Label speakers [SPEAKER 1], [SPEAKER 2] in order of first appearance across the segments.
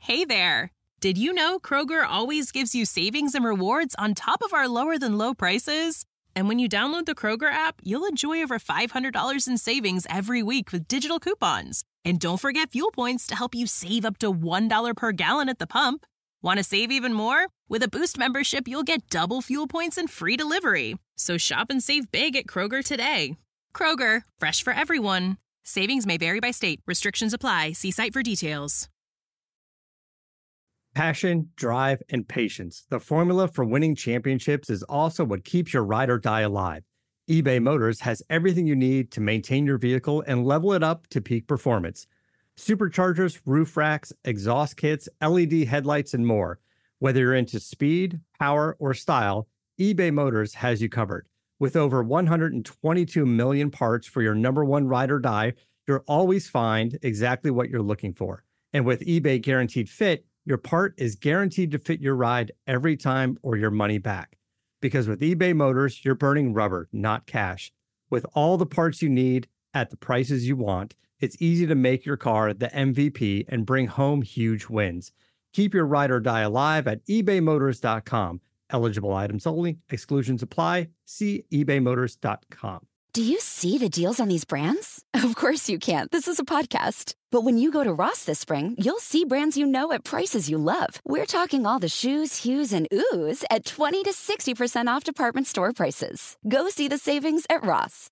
[SPEAKER 1] Hey there! Did you know Kroger always gives you savings and rewards on top of our lower-than-low prices? And when you download the Kroger app, you'll enjoy over $500 in savings every week with digital coupons. And don't forget fuel points to help you save up to $1 per gallon at the pump. Want to save even more? With a Boost membership, you'll get double fuel points and free delivery. So shop and save big at Kroger today. Kroger, fresh for everyone. Savings may vary by state. Restrictions apply. See site for details.
[SPEAKER 2] Passion, drive, and patience. The formula for winning championships is also what keeps your ride or die alive. eBay Motors has everything you need to maintain your vehicle and level it up to peak performance. Superchargers, roof racks, exhaust kits, LED headlights, and more. Whether you're into speed, power, or style, eBay Motors has you covered. With over 122 million parts for your number one ride or die, you'll always find exactly what you're looking for. And with eBay Guaranteed Fit, your part is guaranteed to fit your ride every time or your money back. Because with eBay Motors, you're burning rubber, not cash. With all the parts you need at the prices you want, it's easy to make your car the MVP and bring home huge wins. Keep your ride or die alive at ebaymotors.com. Eligible items only. Exclusions apply. See ebaymotors.com.
[SPEAKER 3] Do you see the deals on these brands? Of course you can't. This is a podcast. But when you go to Ross this spring, you'll see brands you know at prices you love. We're talking all the shoes, hues, and oohs at 20 to 60% off department store prices. Go see the savings at Ross.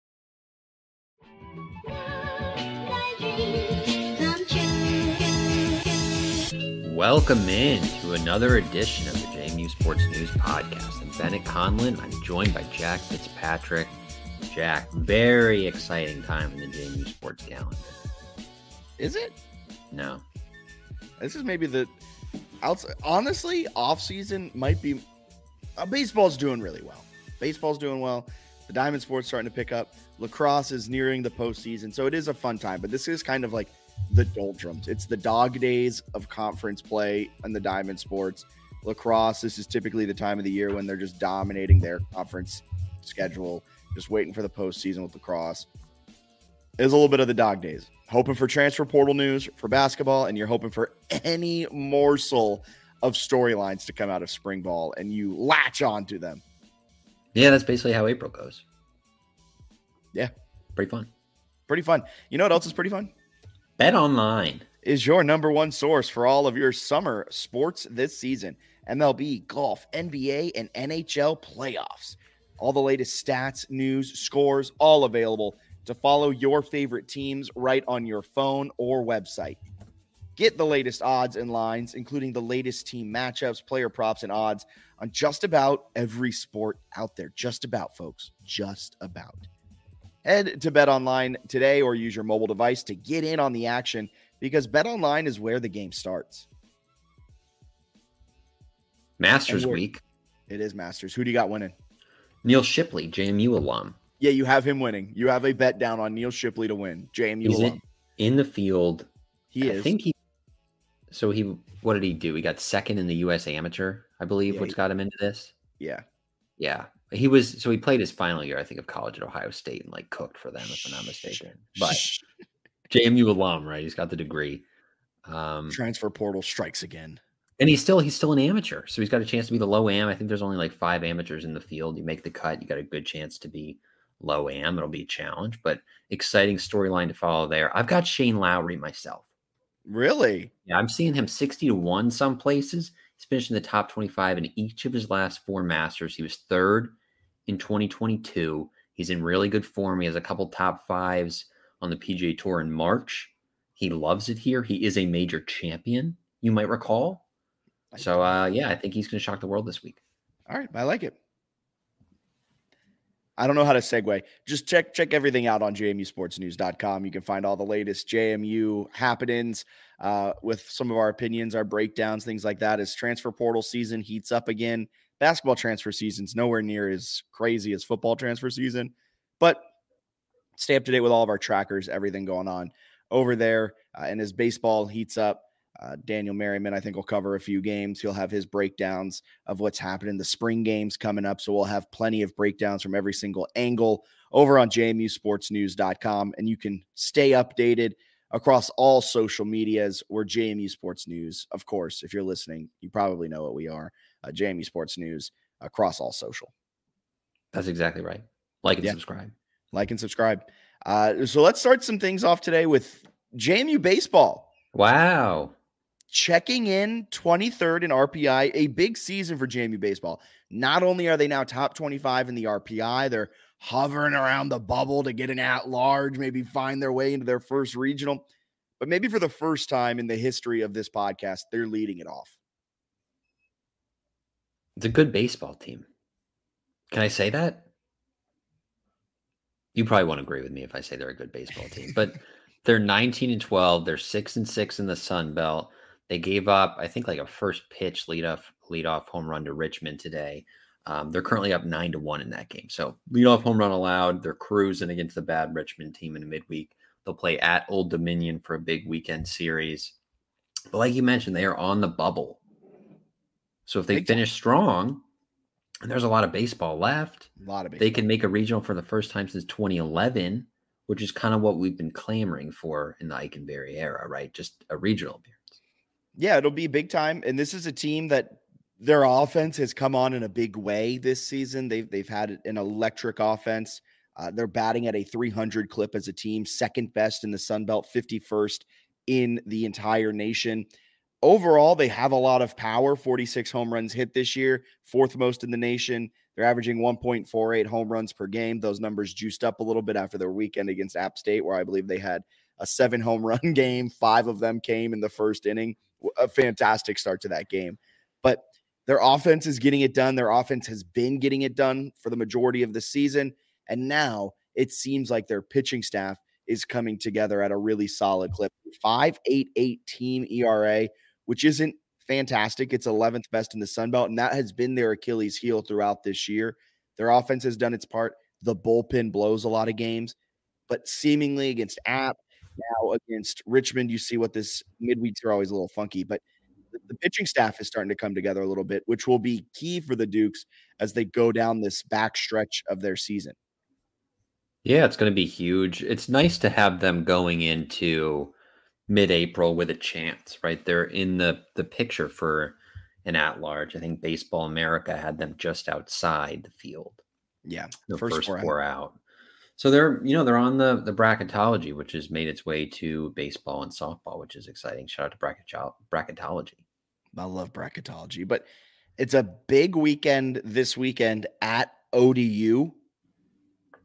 [SPEAKER 4] Welcome in to another edition of the JMU Sports News Podcast. I'm Bennett Conlon. I'm joined by Jack Fitzpatrick. Jack, very exciting time in the JMU sports calendar.
[SPEAKER 5] Is it?
[SPEAKER 4] No.
[SPEAKER 5] This is maybe honestly, off-season might be... baseball's doing really well. Baseball's doing well. The diamond sport's starting to pick up. Lacrosse is nearing the postseason, so it is a fun time. But this is kind of like the doldrums. It's the dog days of conference play and the diamond sports. Lacrosse, this is typically the time of the year when they're just dominating their conference schedule, just waiting for the postseason with lacrosse. It's a little bit of the dog days. Hoping for transfer portal news for basketball, and you're hoping for any morsel of storylines to come out of spring ball, and you latch on to them.
[SPEAKER 4] Yeah, that's basically how April goes.
[SPEAKER 5] Yeah.
[SPEAKER 4] Pretty fun.
[SPEAKER 5] Pretty fun. You know what else is pretty fun?
[SPEAKER 4] Bet Online
[SPEAKER 5] is your number one source for all of your summer sports this season. MLB, golf, NBA, and NHL playoffs. All the latest stats, news, scores, all available to follow your favorite teams right on your phone or website. Get the latest odds and lines, including the latest team matchups, player props, and odds on just about every sport out there. Just about, folks. Just about. Head to BetOnline today or use your mobile device to get in on the action because BetOnline is where the game starts.
[SPEAKER 4] Masters week.
[SPEAKER 5] It is Masters. Who do you got winning?
[SPEAKER 4] Neil Shipley, JMU alum.
[SPEAKER 5] Yeah, you have him winning. You have a bet down on Neil Shipley to win. JMU alum.
[SPEAKER 4] In the field.
[SPEAKER 5] He is.
[SPEAKER 4] I think what did he do? He got second in the U.S. Amateur, I believe, which got him into this.
[SPEAKER 5] Yeah.
[SPEAKER 4] Yeah. He played his final year, I think, of college at Ohio State and cooked for them, if I'm not mistaken. But JMU alum, right? He's got the degree.
[SPEAKER 5] Transfer portal strikes again.
[SPEAKER 4] And he's still an amateur. So he's got a chance to be the low am. I think there's only 5 amateurs in the field. You make the cut, you got a good chance to be low am. It'll be a challenge, but exciting storyline to follow there. I've got Shane Lowry myself.
[SPEAKER 5] Really?
[SPEAKER 4] Yeah, I'm seeing him 60-1 some places. He's finished in the top 25 in each of his last 4 Masters. He was 3rd in 2022. He's in really good form. He has a couple top 5s on the PGA Tour in March. He loves it here. He is a major champion, you might recall. So, I think he's going to shock the world this week.
[SPEAKER 5] All right. I like it. I don't know how to segue. Just check everything out on jmusportsnews.com. You can find all the latest JMU happenings with some of our opinions, our breakdowns, things like that. As transfer portal season heats up again, basketball transfer season's nowhere near as crazy as football transfer season, but stay up to date with all of our trackers, everything going on over there. And as baseball heats up, Daniel Merriman, I think, will cover a few games. He'll have his breakdowns of what's happening. The spring games coming up, so we'll have plenty of breakdowns from every single angle over on jmusportsnews.com, and you can stay updated across all social medias. We're JMU Sports News. Of course, if you're listening, you probably know what we are. JMU Sports News across all social.
[SPEAKER 4] That's exactly right. Like and
[SPEAKER 5] Yeah.
[SPEAKER 4] subscribe.
[SPEAKER 5] Like and subscribe. So let's start some things off today with JMU Baseball.
[SPEAKER 4] Wow.
[SPEAKER 5] Checking in 23rd in RPI, a big season for JMU Baseball. Not only are they now top 25 in the RPI, they're hovering around the bubble to get an at-large, maybe find their way into their first regional. But maybe for the first time in the history of this podcast, they're leading it off.
[SPEAKER 4] It's a good baseball team. Can I say that? You probably won't agree with me if I say they're a good baseball team, but they're 19-12. They're 6-6 in the Sun Belt. They gave up, I think, like a first pitch leadoff home run to Richmond today. They're currently up 9-1 in that game. So leadoff home run allowed. They're cruising against the bad Richmond team in the midweek. They'll play at Old Dominion for a big weekend series. But like you mentioned, they are on the bubble. So if they finish strong, and there's a lot of baseball left, they can make a regional for the first time since 2011, which is kind of what we've been clamoring for in the Ikenberry era, right? Just a regional appearance.
[SPEAKER 5] Yeah, it'll be big time. And this is a team that their offense has come on in a big way this season. They've had an electric offense. They're batting at a 300 clip as a team, second best in the Sun Belt, 51st in the entire nation. Overall, they have a lot of power, 46 home runs hit this year, fourth most in the nation. They're averaging 1.48 home runs per game. Those numbers juiced up a little bit after their weekend against App State, where I believe they had a 7 home run game. 5 of them came in the first inning. A fantastic start to that game. But their offense is getting it done. Their offense has been getting it done for the majority of the season. And now it seems like their pitching staff is coming together at a really solid clip. 5.88 team ERA, which isn't fantastic. It's 11th best in the Sun Belt, and that has been their Achilles heel throughout this year. Their offense has done its part. The bullpen blows a lot of games, but seemingly against App, now against Richmond, you see what this midweeks are always a little funky, but the pitching staff is starting to come together a little bit, which will be key for the Dukes as they go down this back stretch of their season.
[SPEAKER 4] Yeah, it's going to be huge. It's nice to have them going into mid-April with a chance, right? They're in the picture for an at-large. I think Baseball America had them just outside the field.
[SPEAKER 5] Yeah,
[SPEAKER 4] the first four out. So they're on the bracketology, which has made its way to baseball and softball, which is exciting. Shout out to bracketology.
[SPEAKER 5] I love bracketology, but it's a big weekend this weekend at ODU.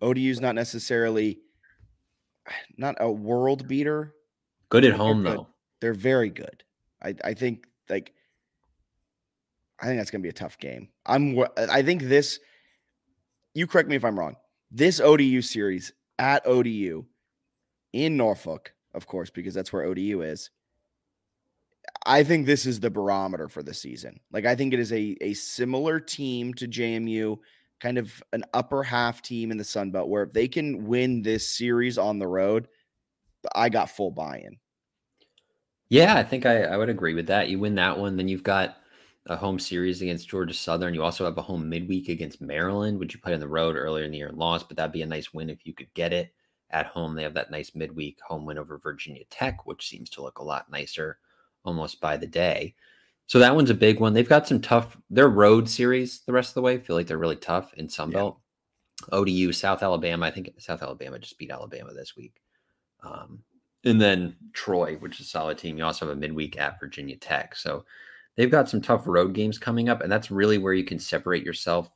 [SPEAKER 5] ODU is not necessarily not a world beater.
[SPEAKER 4] Good at home, though.
[SPEAKER 5] They're very good. I think that's going to be a tough game. I think this, you correct me if I'm wrong, this ODU series at ODU in Norfolk, of course, because that's where ODU is, I think this is the barometer for the season. Like, I think it is a similar team to JMU, kind of an upper half team in the Sun Belt, where if they can win this series on the road, I got full buy-in.
[SPEAKER 4] Yeah, I think I would agree with that. You win that one, then you've got a home series against Georgia Southern. You also have a home midweek against Maryland, which you played on the road earlier in the year and lost, but that'd be a nice win if you could get it at home. They have that nice midweek home win over Virginia Tech, which seems to look a lot nicer almost by the day. So that one's a big one. They've got some their road series the rest of the way feel like they're really tough in Sunbelt. Yeah. ODU, South Alabama. I think South Alabama just beat Alabama this week. And then Troy, which is a solid team. You also have a midweek at Virginia Tech. So they've got some tough road games coming up, and that's really where you can separate yourself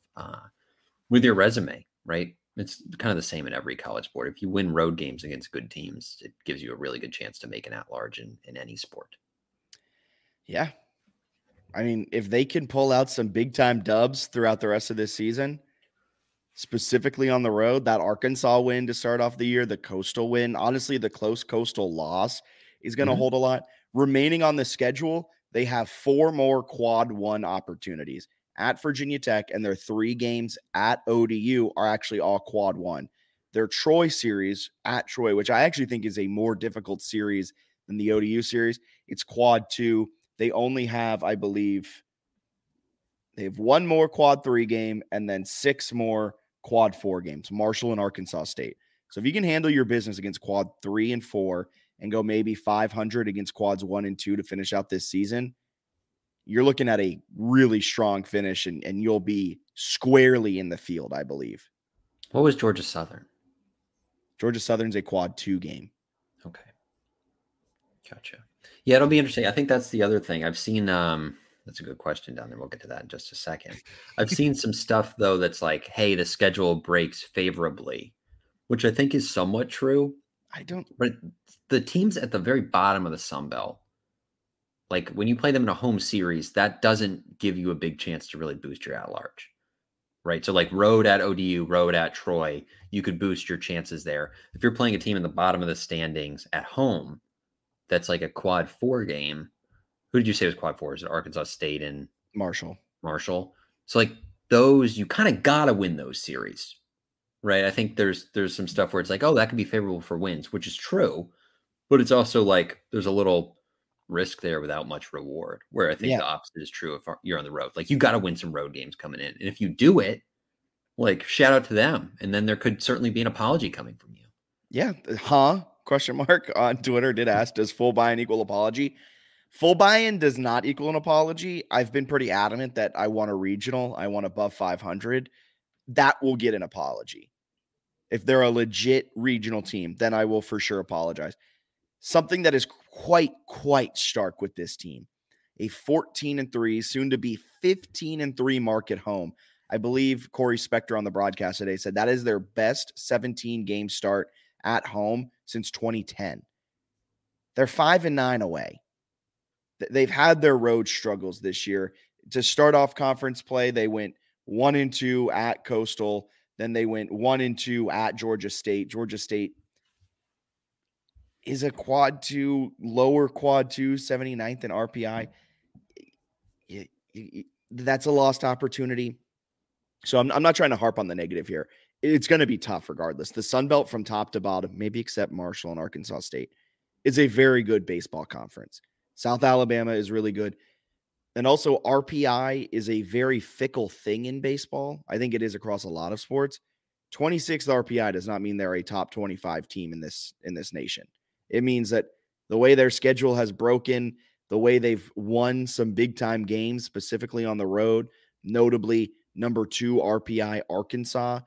[SPEAKER 4] with your resume, right? It's kind of the same in every college sport. If you win road games against good teams, it gives you a really good chance to make an at-large in any sport.
[SPEAKER 5] Yeah. I mean, if they can pull out some big-time dubs throughout the rest of this season, specifically on the road, that Arkansas win to start off the year, the Coastal win, honestly, the close Coastal loss is going to hold a lot. Remaining on the schedule, they have 4 more quad 1 opportunities at Virginia Tech, and their 3 games at ODU are actually all quad 1. Their Troy series at Troy, which I actually think is a more difficult series than the ODU series, it's quad 2. They only have, I believe, they have 1 more quad 3 game and then 6 more quad 4 games, Marshall and Arkansas State. So if you can handle your business against quad 3 and 4 and go maybe 500 against quads 1 and 2 to finish out this season, you're looking at a really strong finish, and you'll be squarely in the field, I believe.
[SPEAKER 4] What was Georgia Southern?
[SPEAKER 5] Georgia Southern's a quad 2 game.
[SPEAKER 4] Okay. Gotcha. Yeah, it'll be interesting. I think that's the other thing. I've seen, that's a good question down there. We'll get to that in just a second. I've seen some stuff, though, that's like, hey, the schedule breaks favorably, which I think is somewhat true. But the teams at the very bottom of the Sun Belt, like when you play them in a home series, that doesn't give you a big chance to really boost your at-large, right? So like road at ODU, road at Troy, you could boost your chances there. If you're playing a team in the bottom of the standings at home, that's like a quad 4 game. Who did you say was quad 4? Is it Arkansas State and
[SPEAKER 5] Marshall?
[SPEAKER 4] So like those, you kind of got to win those series, right? I think there's some stuff where it's like, oh, that could be favorable for wins, which is true. But it's also like there's a little risk there without much reward, where I think the opposite is true if you're on the road. Like you got to win some road games coming in. And if you do it, like shout out to them. And then there could certainly be an apology coming from you.
[SPEAKER 5] Yeah. Question mark on Twitter did ask, does full buy-in equal apology? Full buy-in does not equal an apology. I've been pretty adamant that I want a regional. I want above 500. That will get an apology. If they're a legit regional team, then I will for sure apologize. Something that is quite stark with this team, a 14-3, soon to be 15-3 mark at home. I believe Corey Spector on the broadcast today said that is their best 17-game start at home since 2010. They're 5-9 away. They've had their road struggles this year. To start off conference play, they went 1-2 at Coastal. Then they went 1-2 at Georgia State. Georgia State is a quad 2, lower quad 2, 79th in RPI. That's a lost opportunity. So I'm not trying to harp on the negative here. It's going to be tough regardless. The Sun Belt from top to bottom, maybe except Marshall and Arkansas State, is a very good baseball conference. South Alabama is really good. And also RPI is a very fickle thing in baseball. I think it is across a lot of sports. 26th RPI does not mean they're a top 25 team in this nation. It means that the way their schedule has broken, the way they've won some big time games, specifically on the road, notably number 2 RPI Arkansas.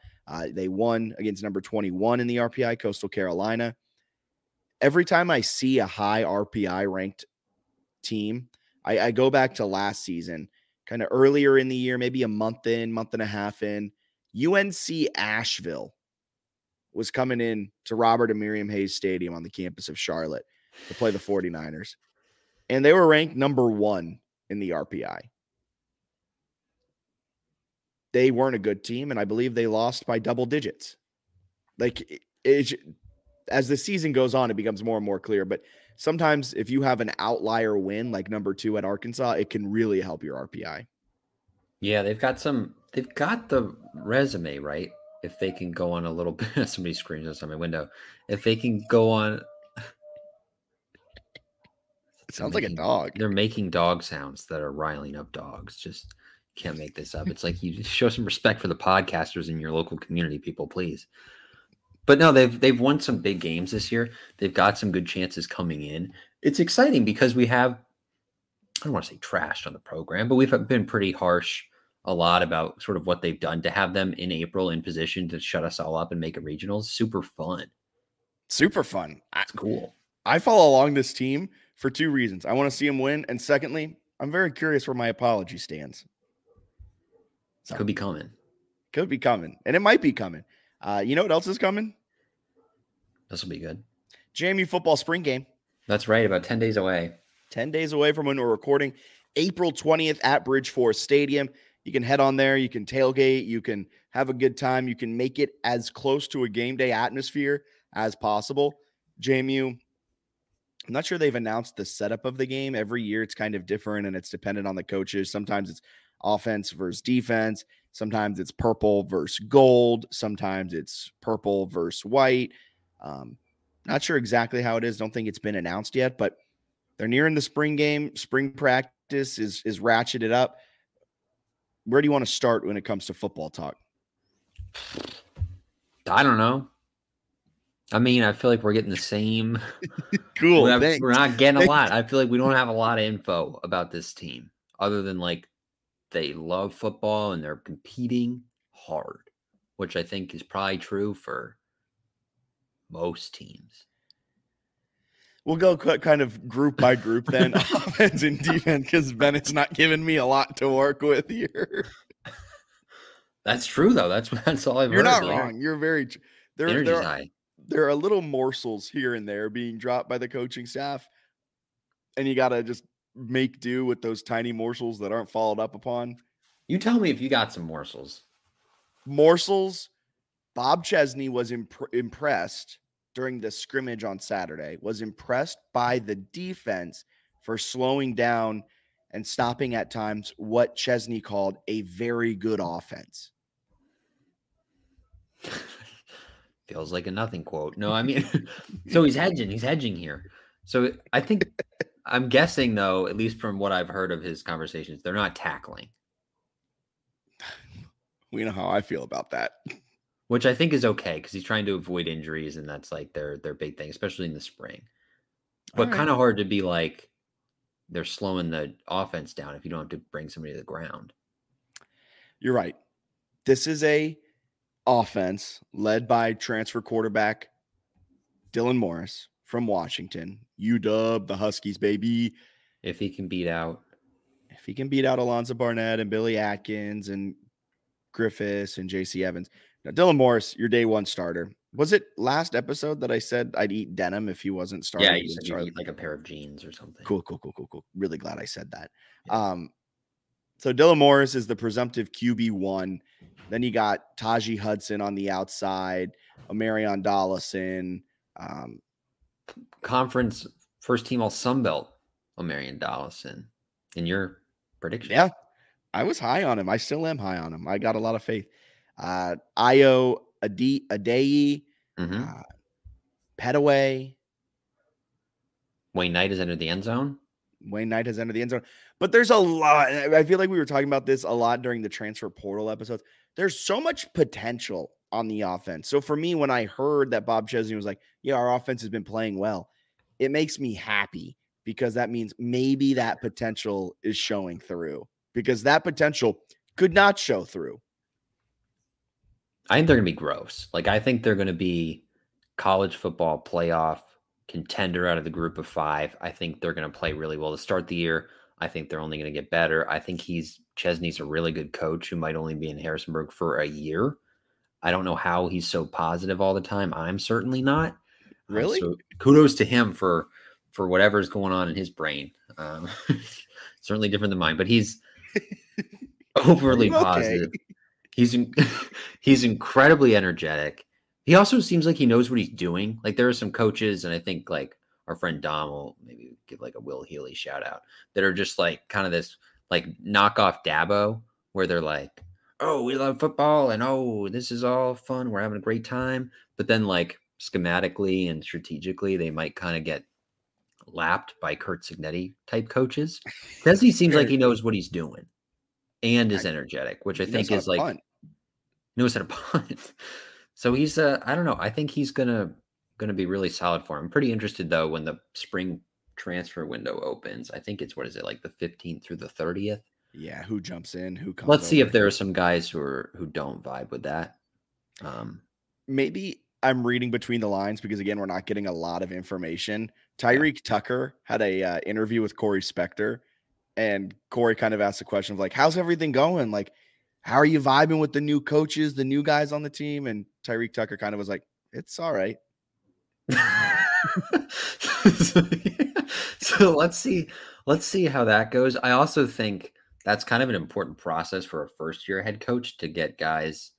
[SPEAKER 5] They won against number 21 in the RPI, Coastal Carolina. Every time I see a high RPI ranked team, I go back to last season, kind of earlier in the year, maybe a month and a half in. UNC Asheville was coming in to Robert and Miriam Hayes Stadium on the campus of Charlotte to play the 49ers. And they were ranked number 1 in the RPI. They weren't a good team, and I believe they lost by double digits. Like, as the season goes on, it becomes more and more clear. But sometimes if you have an outlier win, like number 2 at Arkansas, it can really help your RPI.
[SPEAKER 4] Yeah, they've got the resume, right? If they can go on a little bit, somebody screams us on my window. If they can go on.
[SPEAKER 5] It sounds like a dog.
[SPEAKER 4] They're making dog sounds that are riling up dogs. Just can't make this up. It's like you show some respect for the podcasters in your local community, people, please. But no, they've won some big games this year. They've got some good chances coming in. It's exciting because we have, I don't want to say trashed on the program, but we've been pretty harsh a lot about sort of what they've done. To have them in April in position to shut us all up and make a regional is super fun.
[SPEAKER 5] Super fun.
[SPEAKER 4] It's cool.
[SPEAKER 5] I follow along this team for 2 reasons. I want to see them win. And secondly, I'm very curious where my apology stands. So,
[SPEAKER 4] could be coming.
[SPEAKER 5] Could be coming. And it might be coming. You know what else is coming?
[SPEAKER 4] This will be good.
[SPEAKER 5] JMU Football Spring Game.
[SPEAKER 4] That's right. About 10 days away.
[SPEAKER 5] 10 days away from when we're recording. April 20th at Bridgeforth Stadium. You can head on there. You can tailgate. You can have a good time. You can make it as close to a game day atmosphere as possible. JMU, I'm not sure they've announced the setup of the game. Every year it's kind of different and it's dependent on the coaches. Sometimes it's offense versus defense. Sometimes it's purple versus gold. Sometimes it's purple versus white. Not sure exactly how it is. Don't think it's been announced yet, but they're nearing the spring game. Spring practice is ratcheted up. Where do you want to start when it comes to football talk?
[SPEAKER 4] I don't know. I mean, I feel like we're getting the same.
[SPEAKER 5] Cool.
[SPEAKER 4] We're not getting a lot. I feel like we don't have a lot of info about this team other than like they love football and they're competing hard, which I think is probably true for most teams.
[SPEAKER 5] We'll go kind of group by group then, offense and defense, because Bennett's not giving me a lot to work with here.
[SPEAKER 4] That's true, though. That's all I've heard.
[SPEAKER 5] You're not wrong. You're very
[SPEAKER 4] energy's high.
[SPEAKER 5] There are little morsels here and there being dropped by the coaching staff, and you got to just make do with those tiny morsels that aren't followed up upon.
[SPEAKER 4] You tell me if you got some morsels.
[SPEAKER 5] Morsels. Bob Chesney was impressed during the scrimmage on Saturday, was impressed by the defense for slowing down and stopping at times what Chesney called a very good offense.
[SPEAKER 4] Feels like a nothing quote. No, I mean, so he's hedging here. So I think, I'm guessing though, at least from what I've heard of his conversations, they're not tackling.
[SPEAKER 5] We know how I feel about that.
[SPEAKER 4] Which I think is okay because he's trying to avoid injuries, and that's like their big thing, especially in the spring. But kind of hard to be like they're slowing the offense down if you don't have to bring somebody to the ground.
[SPEAKER 5] You're right. This is a offense led by transfer quarterback Dylan Morris from Washington. UW, the Huskies, baby.
[SPEAKER 4] If he can beat out
[SPEAKER 5] Alonzo Barnett and Billy Atkins and Griffiths and JC Evans. Now, Dylan Morris, your day one starter. Was it last episode that I said I'd eat denim if he wasn't starting?
[SPEAKER 4] Yeah, you said you'd eat like a pair of jeans or something.
[SPEAKER 5] Cool. Really glad I said that. Yeah. So Dylan Morris is the presumptive QB1. Then you got Tajee Hudson on the outside, Omarion Dollison.
[SPEAKER 4] Conference first team all Sunbelt, Omarion Dollison. In your prediction?
[SPEAKER 5] Yeah, I was high on him. I still am high on him. I got a lot of faith. Ayo Adeyi, Petaway.
[SPEAKER 4] Wayne Knight has entered the end zone.
[SPEAKER 5] But there's a lot. I feel like we were talking about this a lot during the transfer portal episodes. There's so much potential on the offense. So for me, when I heard that Bob Chesney was like, yeah, our offense has been playing well, it makes me happy because that means maybe that potential is showing through, because that potential could not show through.
[SPEAKER 4] I think they're going to be gross. Like, I think they're going to be college football playoff contender out of the group of 5. I think they're going to play really well to start the year. I think they're only going to get better. I think Chesney's a really good coach who might only be in Harrisonburg for a year. I don't know how he's so positive all the time. I'm certainly not.
[SPEAKER 5] Really?
[SPEAKER 4] So kudos to him for whatever's going on in his brain. Certainly different than mine, but he's overly positive. He's incredibly energetic. He also seems like he knows what he's doing. Like, there are some coaches, and I think like our friend Dom will maybe give like a Will Healy shout out, that are just like kind of this like knockoff Dabo, where they're like, oh, we love football and oh, this is all fun, we're having a great time. But then like schematically and strategically, they might kind of get lapped by Kurt Signetti type coaches. Because he seems like he knows what he's doing and is energetic, which I think is like knows how to punt. So he's I don't know. I think he's gonna be really solid for him. I'm pretty interested though when the spring transfer window opens. I think it's like the 15th through the 30th.
[SPEAKER 5] Yeah, who jumps in? Who comes?
[SPEAKER 4] Let's see if there are some guys who don't vibe with that.
[SPEAKER 5] Maybe I'm reading between the lines because again, we're not getting a lot of information. Tyreek Tucker had a interview with Corey Spector, and Corey kind of asked the question of like, "How's everything going? Like, how are you vibing with the new coaches, the new guys on the team?" And Tyreek Tucker kind of was like, "It's all right."
[SPEAKER 4] So let's see how that goes. I also think that's kind of an important process for a first-year head coach to get guys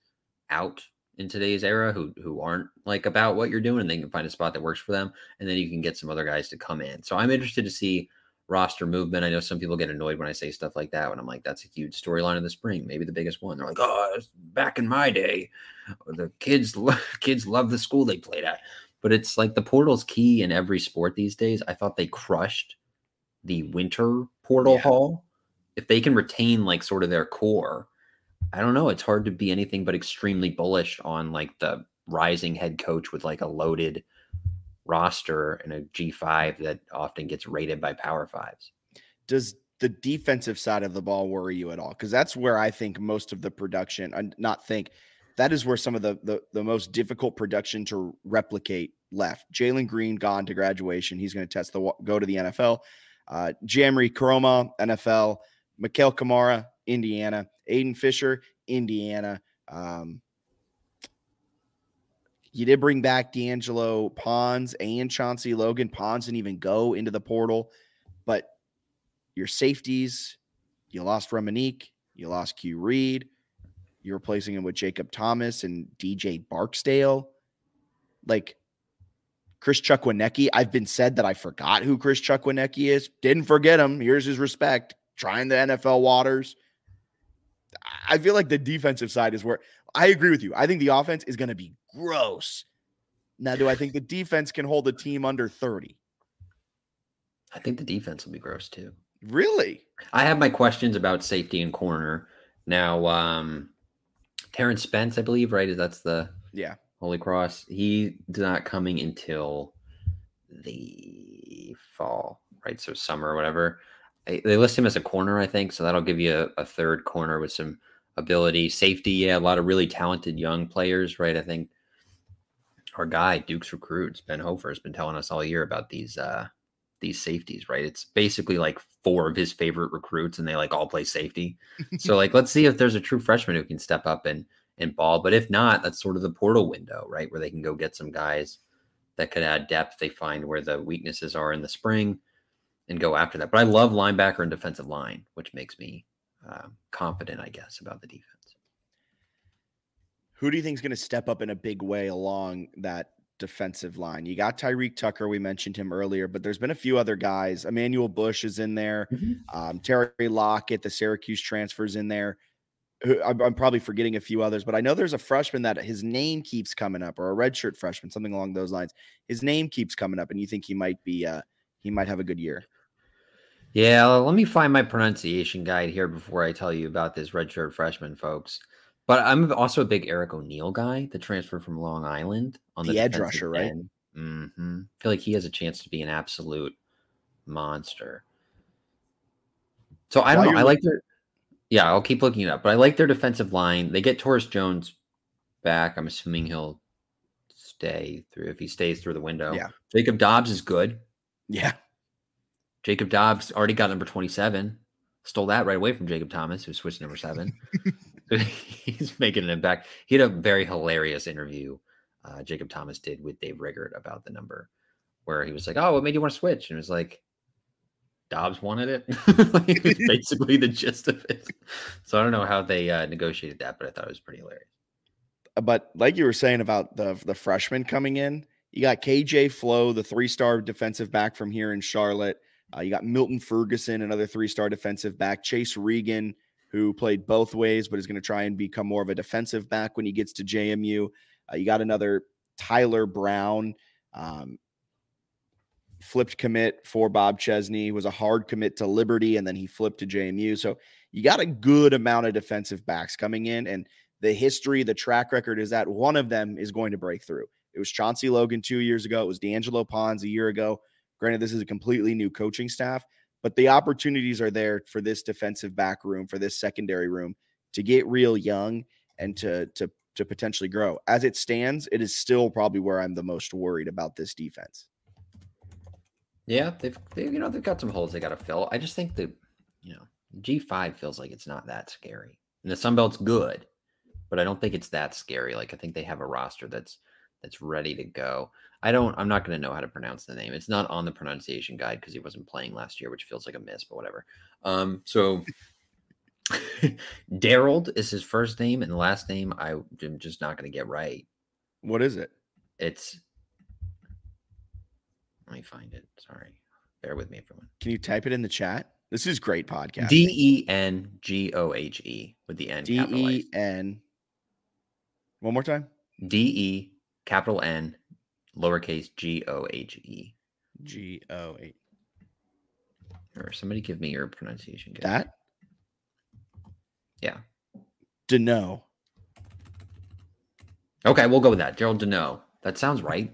[SPEAKER 4] out in today's era who aren't like about what you're doing, and they can find a spot that works for them, and then you can get some other guys to come in. So I'm interested to see roster movement. I know some people get annoyed when I say stuff like that, when I'm like, that's a huge storyline of the spring, maybe the biggest one. They're like, oh, back in my day, the kids love the school they played at. But it's like the portal's key in every sport these days. I thought they crushed the winter portal haul. If they can retain like sort of their core, I don't know. It's hard to be anything but extremely bullish on like the rising head coach with like a loaded roster and a G5 that often gets rated by Power Fives.
[SPEAKER 5] Does the defensive side of the ball worry you at all? Because that's where I think most of the production, that is where some of the most difficult production to replicate left. Jalen Green gone to graduation. He's going to go to the NFL. Jamry Karoma, NFL. Mikael Kamara, Indiana. Aiden Fisher, Indiana. You did bring back D'Angelo Pons and Chauncey Logan. Pons didn't even go into the portal. But your safeties, you lost Reminique. You lost Q Reed. You're replacing him with Jacob Thomas and DJ Barksdale. Like Chris Chukwuneke, I've been said that I forgot who Chris Chukwuneke is. Didn't forget him. Here's his respect. Trying the NFL waters. I feel like the defensive side is where I agree with you. I think the offense is going to be gross. Now, do I think the defense can hold a team under 30?
[SPEAKER 4] I think the defense will be gross too.
[SPEAKER 5] Really?
[SPEAKER 4] I have my questions about safety and corner. Now, Terrence Spence, I believe, right? That's the Holy Cross. He's not coming until the fall, right? So summer or whatever. They list him as a corner, I think. So that'll give you a third corner with some ability. Safety, a lot of really talented young players, right? I think our guy, Duke's recruits, Ben Hofer, has been telling us all year about these safeties, right? It's basically like 4 of his favorite recruits, and they like all play safety. So like, let's see if there's a true freshman who can step up and ball. But if not, that's sort of the portal window, right? Where they can go get some guys that could add depth. They find where the weaknesses are in the spring and go after that. But I love linebacker and defensive line, which makes me confident, I guess, about the defense.
[SPEAKER 5] Who do you think is going to step up in a big way along that defensive line? You got Tyreek Tucker. We mentioned him earlier, but there's been a few other guys. Emmanuel Bush is in there. Terry Lockett, the Syracuse transfers in there. I'm probably forgetting a few others, but I know there's a freshman that his name keeps coming up, or a redshirt freshman, something along those lines. His name keeps coming up, and you think he might have a good year.
[SPEAKER 4] Yeah, let me find my pronunciation guide here before I tell you about this redshirt freshman, folks. But I'm also a big Eric O'Neill guy, the transfer from Long Island on the
[SPEAKER 5] edge rusher, right?
[SPEAKER 4] Mm-hmm. I feel like he has a chance to be an absolute monster. So I don't know. I like their. Yeah, I'll keep looking it up, but I like their defensive line. They get Torres Jones back. I'm assuming he'll stay through if he stays through the window.
[SPEAKER 5] Yeah.
[SPEAKER 4] Jacob Dobbs is good.
[SPEAKER 5] Yeah.
[SPEAKER 4] Jacob Dobbs already got number 27. Stole that right away from Jacob Thomas, who switched to number 7. He's making an impact. He had a very hilarious interview, Jacob Thomas did with Dave Riggert about the number, where he was like, "Oh, what made you want to switch?" And it was like, Dobbs wanted it. It's basically the gist of it. So I don't know how they negotiated that, but I thought it was pretty hilarious.
[SPEAKER 5] But like you were saying about the freshmen coming in, you got KJ Flo, the 3-star defensive back from here in Charlotte. You got Milton Ferguson, another 3-star defensive back. Chase Regan, who played both ways, but is going to try and become more of a defensive back when he gets to JMU. You got another Tyler Brown, flipped commit for Bob Chesney, was a hard commit to Liberty, and then he flipped to JMU. So you got a good amount of defensive backs coming in, and the history, the track record is that one of them is going to break through. It was Chauncey Logan 2 years ago. It was D'Angelo Pons a year ago. Granted, this is a completely new coaching staff, but the opportunities are there for this defensive back room, for this secondary room to get real young and to potentially grow. As it stands, it is still probably where I'm the most worried about this defense.
[SPEAKER 4] Yeah, they've got some holes they got to fill. I just think that, G5 feels like it's not that scary. And the Sun Belt's good, but I don't think it's that scary. Like, I think they have a roster that's ready to go. I'm not going to know how to pronounce the name. It's not on the pronunciation guide because he wasn't playing last year, which feels like a miss, but whatever. So Daryl is his first name, and the last name I'm just not going to get right.
[SPEAKER 5] What is it?
[SPEAKER 4] Let me find it. Sorry. Bear with me, everyone.
[SPEAKER 5] Can you type it in the chat? This is great podcast.
[SPEAKER 4] Dengohe with the N.
[SPEAKER 5] Den. One more time.
[SPEAKER 4] DE capital N lowercase Gohe.
[SPEAKER 5] Gohe.
[SPEAKER 4] Or somebody give me your pronunciation. Guys.
[SPEAKER 5] That?
[SPEAKER 4] Yeah.
[SPEAKER 5] Deno.
[SPEAKER 4] Okay, we'll go with that. Gerald Deneau. That sounds right.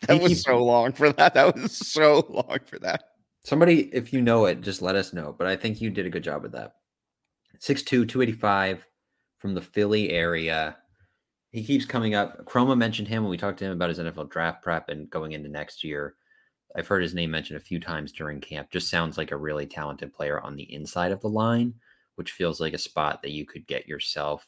[SPEAKER 5] That was so long for that. That was so long for that.
[SPEAKER 4] Somebody, if you know it, just let us know. But I think you did a good job with that. 6'2", 285 from the Philly area. He keeps coming up. Chroma mentioned him when we talked to him about his NFL draft prep and going into next year. I've heard his name mentioned a few times during camp. Just sounds like a really talented player on the inside of the line, which feels like a spot that you could get yourself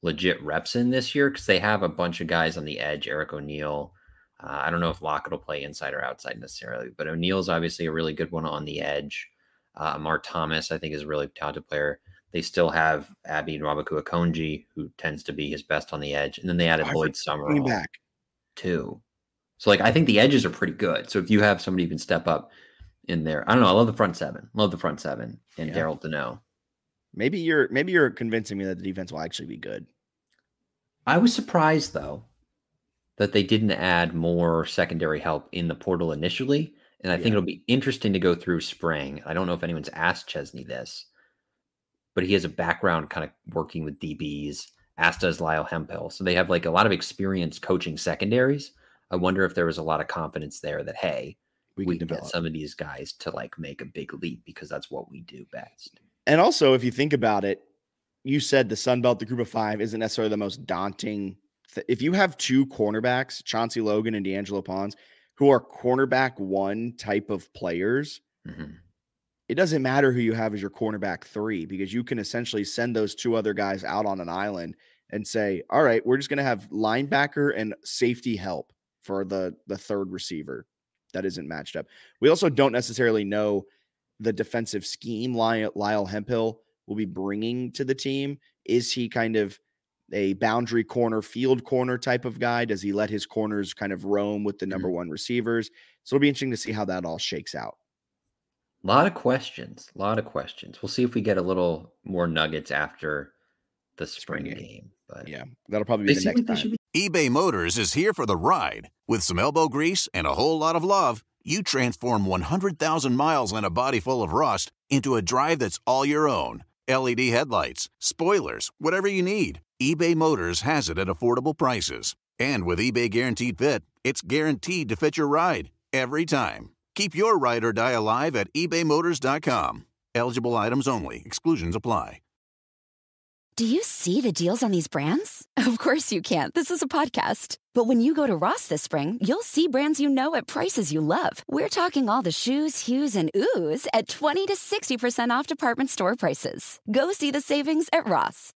[SPEAKER 4] legit reps in this year because they have a bunch of guys on the edge. Eric O'Neill. I don't know if Lockett will play inside or outside necessarily, but O'Neill's obviously a really good one on the edge. Amar Thomas, I think, is a really talented player. They still have Abby Nwabuku Akonji, who tends to be his best on the edge. And then they added Lloyd Summerall
[SPEAKER 5] back
[SPEAKER 4] too. So, I think the edges are pretty good. So if you have somebody who can step up in there, I don't know. I love the front seven. And Darryl Deneau.
[SPEAKER 5] Maybe you're convincing me that the defense will actually be good.
[SPEAKER 4] I was surprised, though, that they didn't add more secondary help in the portal initially. And I think it'll be interesting to go through spring. I don't know if anyone's asked Chesney this, but he has a background kind of working with DBs, as does Lyle Hemphill. So they have a lot of experience coaching secondaries. I wonder if there was a lot of confidence there that, hey, we can get some of these guys to make a big leap because that's what we do best.
[SPEAKER 5] And also, if you think about it, you said the Sun Belt, the group of five, isn't necessarily the most daunting. If you have two cornerbacks, Chauncey Logan and D'Angelo Pons, who are cornerback one type of players, it doesn't matter who you have as your cornerback three, because you can essentially send those two other guys out on an island and say, all right, we're just going to have linebacker and safety help for the third receiver that isn't matched up. We also don't necessarily know the defensive scheme Lyle Hemphill will be bringing to the team. Is he kind of a boundary corner, field corner type of guy? Does he let his corners kind of roam with the number one receivers? So it'll be interesting to see how that all shakes out.
[SPEAKER 4] A lot of questions. We'll see if we get a little more nuggets after the spring game. But
[SPEAKER 5] yeah, that'll probably be the next time.
[SPEAKER 6] eBay Motors is here for the ride. With some elbow grease and a whole lot of love, you transform 100,000 miles and a body full of rust into a drive that's all your own. LED headlights, spoilers, whatever you need, eBay Motors has it at affordable prices. And with eBay Guaranteed Fit, it's guaranteed to fit your ride every time. Keep your ride or die alive at ebaymotors.com. Eligible items only. Exclusions apply.
[SPEAKER 3] Do you see the deals on these brands? Of course you can't. This is a podcast. But when you go to Ross this spring, you'll see brands you know at prices you love. We're talking all the shoes, hues, and oohs at 20 to 60% off department store prices. Go see the savings at Ross.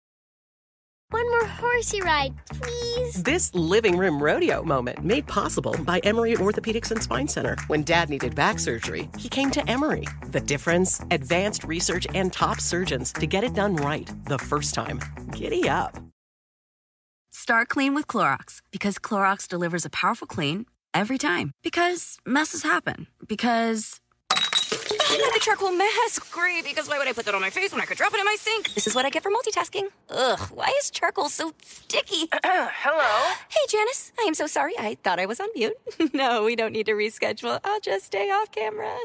[SPEAKER 7] One more horsey ride, please.
[SPEAKER 8] This living room rodeo moment made possible by Emory Orthopedics and Spine Center. When Dad needed back surgery, he came to Emory. The difference? Advanced research and top surgeons to get it done right the first time. Giddy up.
[SPEAKER 9] Start clean with Clorox, because Clorox delivers a powerful clean every time. Because messes happen. Because the charcoal mask. Great, because why would I put that on my face when I could drop it in my sink? This is what I get for multitasking. Ugh, why is charcoal so sticky?
[SPEAKER 8] Hello?
[SPEAKER 9] Hey, Janice. I am so sorry. I thought I was on mute. No, we don't need to reschedule. I'll just stay off camera.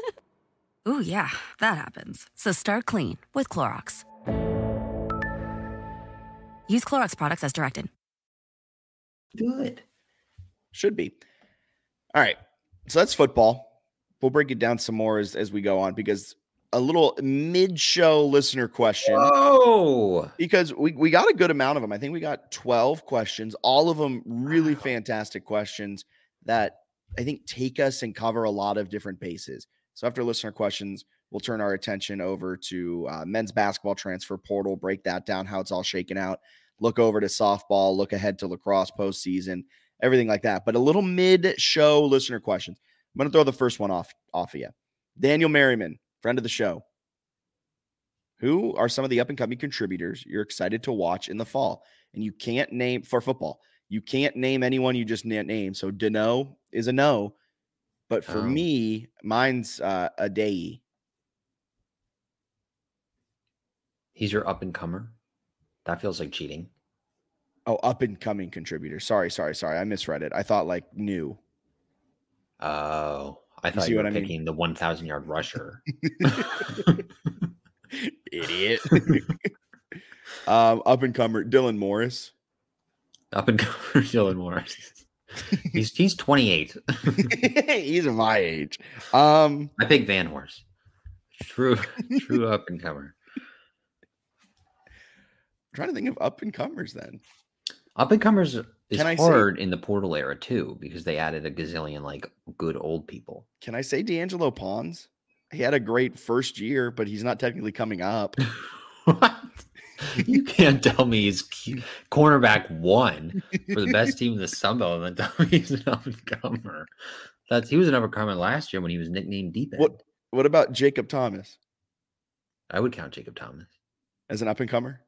[SPEAKER 9] Ooh, yeah, that happens. So start clean with Clorox. Use Clorox products as directed.
[SPEAKER 4] Good.
[SPEAKER 5] Should be. All right. So that's football. We'll break it down some more as we go on, because a little mid-show listener question.
[SPEAKER 4] Oh,
[SPEAKER 5] because we got a good amount of them. I think we got 12 questions, all of them really fantastic questions that I think take us and cover a lot of different bases. So after listener questions, we'll turn our attention over to men's basketball transfer portal, break that down, how it's all shaken out, look over to softball, look ahead to lacrosse postseason, everything like that. But a little mid-show listener questions. I'm going to throw the first one off of you. Daniel Merriman, friend of the show. Who are some of the up-and-coming contributors you're excited to watch in the fall? And you can't name, for football, you can't name anyone you just named. So Deneau is a no. But for me, mine's Adei.
[SPEAKER 4] He's your up-and-comer? That feels like cheating.
[SPEAKER 5] Oh, up-and-coming contributor. Sorry. I misread it. I thought new.
[SPEAKER 4] Oh, I thought you were picking the 1,000-yard rusher.
[SPEAKER 5] Idiot. Up and comer Dylan Morris.
[SPEAKER 4] Up and comer Dylan Morris. He's 28.
[SPEAKER 5] He's my age.
[SPEAKER 4] I pick Van Horst. True up and comer.
[SPEAKER 5] I'm trying to think of up and comers then.
[SPEAKER 4] Up and comers is hard in the portal era too, because they added a gazillion like good old people. Can
[SPEAKER 5] I say D'Angelo Pons? He had a great first year, but he's not technically coming up.
[SPEAKER 4] What? You can't tell me he's cornerback 1 for the best team in the Sun Belt and then tell me he's an up and comer. He was an up and comer last year when he was nicknamed Deep End.
[SPEAKER 5] What about Jacob Thomas?
[SPEAKER 4] I would count Jacob Thomas
[SPEAKER 5] as an up and comer.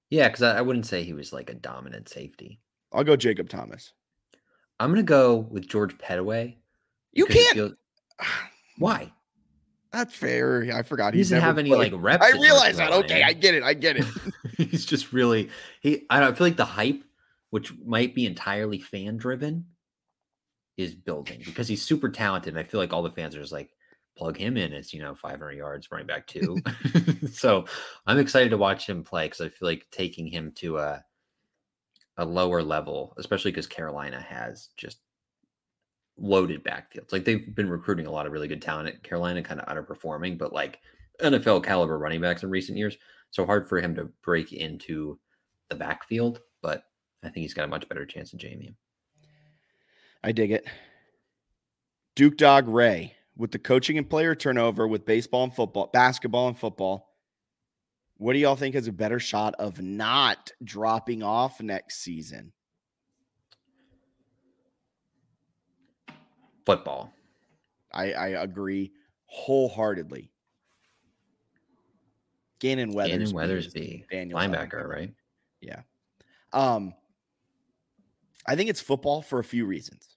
[SPEAKER 4] Yeah, because I wouldn't say he was like a dominant safety.
[SPEAKER 5] I'll go Jacob Thomas.
[SPEAKER 4] I'm gonna go with George Pettaway.
[SPEAKER 5] You can't.
[SPEAKER 4] Why?
[SPEAKER 5] That's fair. I forgot
[SPEAKER 4] he doesn't have any like reps.
[SPEAKER 5] I realize that. Okay, I get it.
[SPEAKER 4] He's just really I feel like the hype, which might be entirely fan driven, is building because he's super talented. And I feel like all the fans are just like, plug him in as 500 yards, running back 2. So I'm excited to watch him play because I feel like taking him to a lower level, especially because Carolina has just loaded backfields. Like they've been recruiting a lot of really good talent at Carolina, kind of underperforming, but like NFL caliber running backs in recent years. So hard for him to break into the backfield, but I think he's got a much better chance than JMU.
[SPEAKER 5] I dig it. Duke Dog Ray, with the coaching and player turnover with basketball and football, what do y'all think has a better shot of not dropping off next season?
[SPEAKER 4] Football.
[SPEAKER 5] I agree wholeheartedly. Gannon Weathersby.
[SPEAKER 4] Daniel linebacker, right?
[SPEAKER 5] Yeah. I think it's football for a few reasons.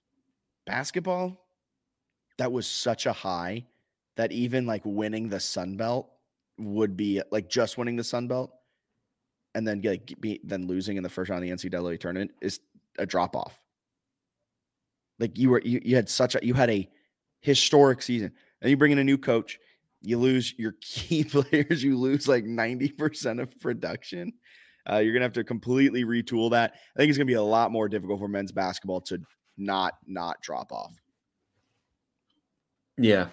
[SPEAKER 5] Basketball, that was such a high that even like winning the Sun Belt would be like just winning the Sun Belt and then then losing in the first round of the NCAA tournament is a drop off. Like you had a historic season, and you bring in a new coach, you lose your key players, you lose like 90% of production. You're gonna have to completely retool that. I think it's gonna be a lot more difficult for men's basketball to not drop off.
[SPEAKER 4] Yeah.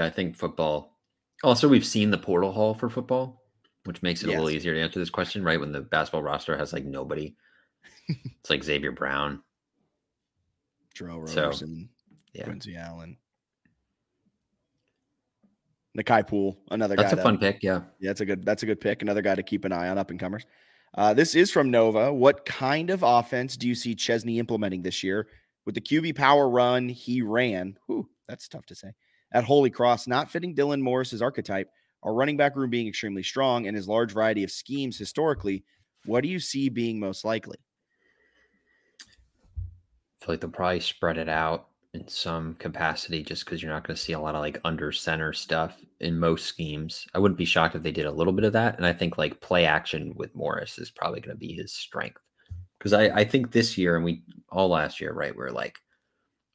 [SPEAKER 4] I think football. Also, we've seen the portal haul for football, which makes it a little easier to answer this question, right? When the basketball roster has like nobody, it's like Xavier Brown.
[SPEAKER 5] Terrell Roberson, Quincy Allen, Nakai Poole, another guy.
[SPEAKER 4] That's a fun pick, yeah.
[SPEAKER 5] Yeah, that's a good pick. Another guy to keep an eye on, up and comers. This is from Nova. What kind of offense do you see Chesney implementing this year? With the QB power run he ran, that's tough to say, at Holy Cross, not fitting Dylan Morris's archetype, our running back room being extremely strong, and his large variety of schemes historically, what do you see being most likely?
[SPEAKER 4] I feel like they'll probably spread it out in some capacity just because you're not going to see a lot of like under center stuff in most schemes. I wouldn't be shocked if they did a little bit of that. And I think like play action with Morris is probably going to be his strength. Because I think this year, and we all last year, right, we're like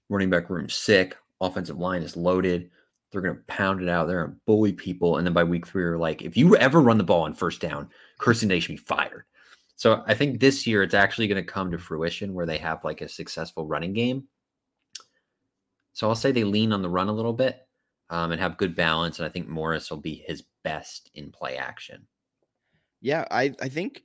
[SPEAKER 4] running back room sick, offensive line is loaded. They're going to pound it out. They're going to bully people. And then by week 3, we're like, if you ever run the ball on first down, Kirsten Day should be fired. So I think this year it's actually going to come to fruition where they have like a successful running game. So I'll say they lean on the run a little bit and have good balance. And I think Morris will be his best in play action.
[SPEAKER 5] Yeah, I think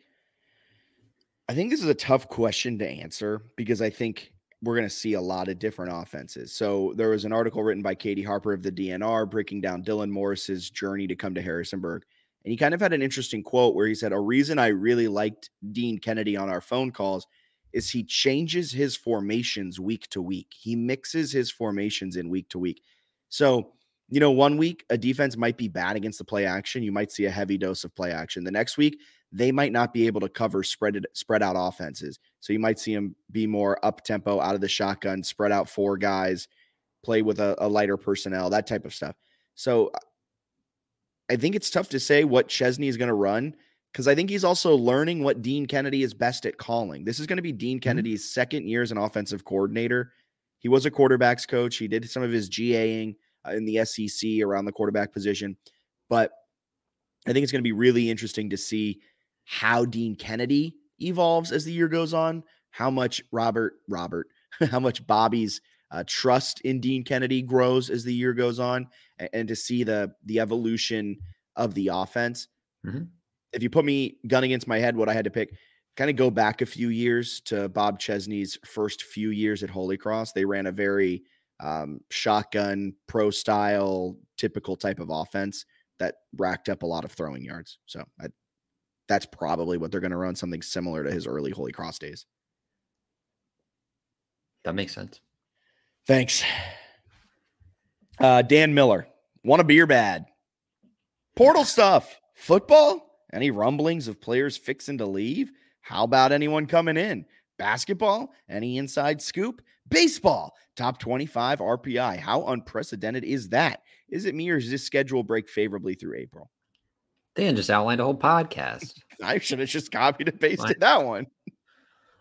[SPEAKER 5] this is a tough question to answer because I think we're going to see a lot of different offenses. So there was an article written by Katie Harper of the DNR breaking down Dylan Morris's journey to come to Harrisonburg. And he kind of had an interesting quote where he said, a reason I really liked Dean Kennedy on our phone calls is he changes his formations week to week. He mixes his formations in week to week. So, 1 week, a defense might be bad against the play action. You might see a heavy dose of play action. The next week, they might not be able to cover spread out offenses. So you might see him be more up tempo out of the shotgun, spread out 4 guys, play with a lighter personnel, that type of stuff. So I think it's tough to say what Chesney is going to run because I think he's also learning what Dean Kennedy is best at calling. This is going to be Dean Kennedy's second year as an offensive coordinator. He was a quarterbacks coach. He did some of his GAing in the SEC around the quarterback position. But I think it's going to be really interesting to see how Dean Kennedy evolves as the year goes on, how much how much Bobby's trust in Dean Kennedy grows as the year goes on, and to see the evolution of the offense.
[SPEAKER 4] Mm-hmm.
[SPEAKER 5] If you put me gun against my head, what I had to pick, kind of go back a few years to Bob Chesney's first few years at Holy Cross. They ran a very shotgun, pro style, typical type of offense that racked up a lot of throwing yards. So that's probably what they're going to run, something similar to his early Holy Cross days.
[SPEAKER 4] That makes sense.
[SPEAKER 5] Thanks. Dan Miller, want a beer bad? Portal stuff, football, any rumblings of players fixing to leave? How about anyone coming in? Basketball, any inside scoop? Baseball, top 25 RPI. How unprecedented is that? Is it me, or does this schedule break favorably through April?
[SPEAKER 4] Dan just outlined a whole podcast.
[SPEAKER 5] I should have just copied and pasted that one.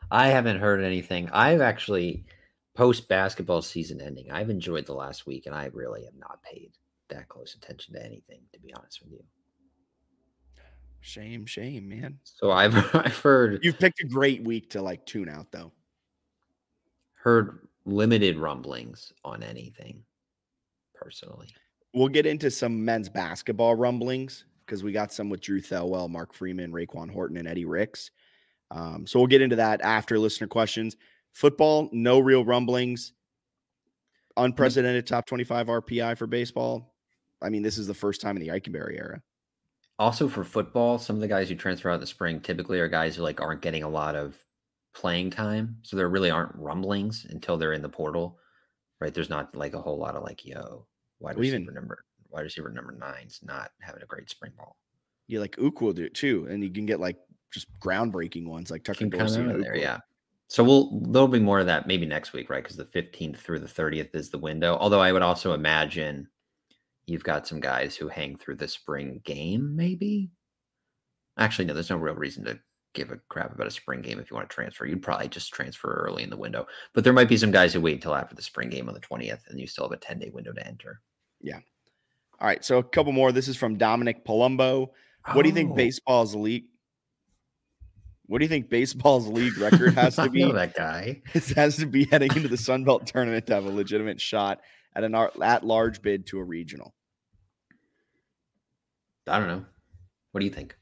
[SPEAKER 4] I haven't heard anything. I've actually, post basketball season ending, I've enjoyed the last week, and I really have not paid that close attention to anything, to be honest with you.
[SPEAKER 5] Shame, man.
[SPEAKER 4] So I've heard.
[SPEAKER 5] You've picked a great week to like tune out, though.
[SPEAKER 4] Heard limited rumblings on anything, personally.
[SPEAKER 5] We'll get into some men's basketball rumblings because we got some with Drew Thelwell, Mark Freeman, Raekwon Horton, and Eddie Ricks. So we'll get into that after listener questions. Football, no real rumblings. Unprecedented top 25 RPI for baseball. I mean, this is the first time in the Ikenberry era.
[SPEAKER 4] Also for football, some of the guys who transfer out in the spring typically are guys who like aren't getting a lot of playing time. So there really aren't rumblings until they're in the portal, right? There's not like a whole lot of like, wide receiver number 9's not having a great spring ball.
[SPEAKER 5] Yeah, like Ook will do it too. And you can get like just groundbreaking ones like Tucker Dorsey.
[SPEAKER 4] There, yeah. So there'll be more of that maybe next week, right? Because the 15th through the 30th is the window. Although I would also imagine you've got some guys who hang through the spring game, maybe. Actually, no, there's no real reason to give a crap about a spring game if you want to transfer. You'd probably just transfer early in the window. But there might be some guys who wait until after the spring game on the 20th, and you still have a 10-day window to enter.
[SPEAKER 5] Yeah. All right, so a couple more. This is from Dominic Palumbo. What do you think baseball's league? What do you think baseball's league record has to be?
[SPEAKER 4] I know that guy.
[SPEAKER 5] It has to be heading into the Sun Belt tournament to have a legitimate shot at an at-large bid to a regional.
[SPEAKER 4] I don't know. What do you think?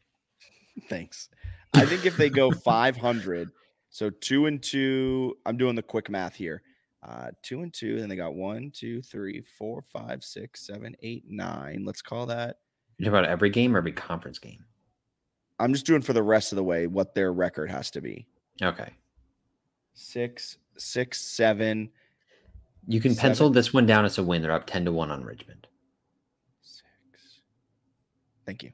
[SPEAKER 5] Thanks. I think if they go 500, so 2-2, I'm doing the quick math here. 2-2, then they got 1, 2, 3, 4, 5, 6, 7, 8, 9. Let's call that.
[SPEAKER 4] You're talking about every game or every conference game?
[SPEAKER 5] I'm just doing for the rest of the way what their record has to be.
[SPEAKER 4] Okay.
[SPEAKER 5] 6, 7.
[SPEAKER 4] You can pencil this one down as a win. They're up 10-1 on Richmond.
[SPEAKER 5] 6. Thank you.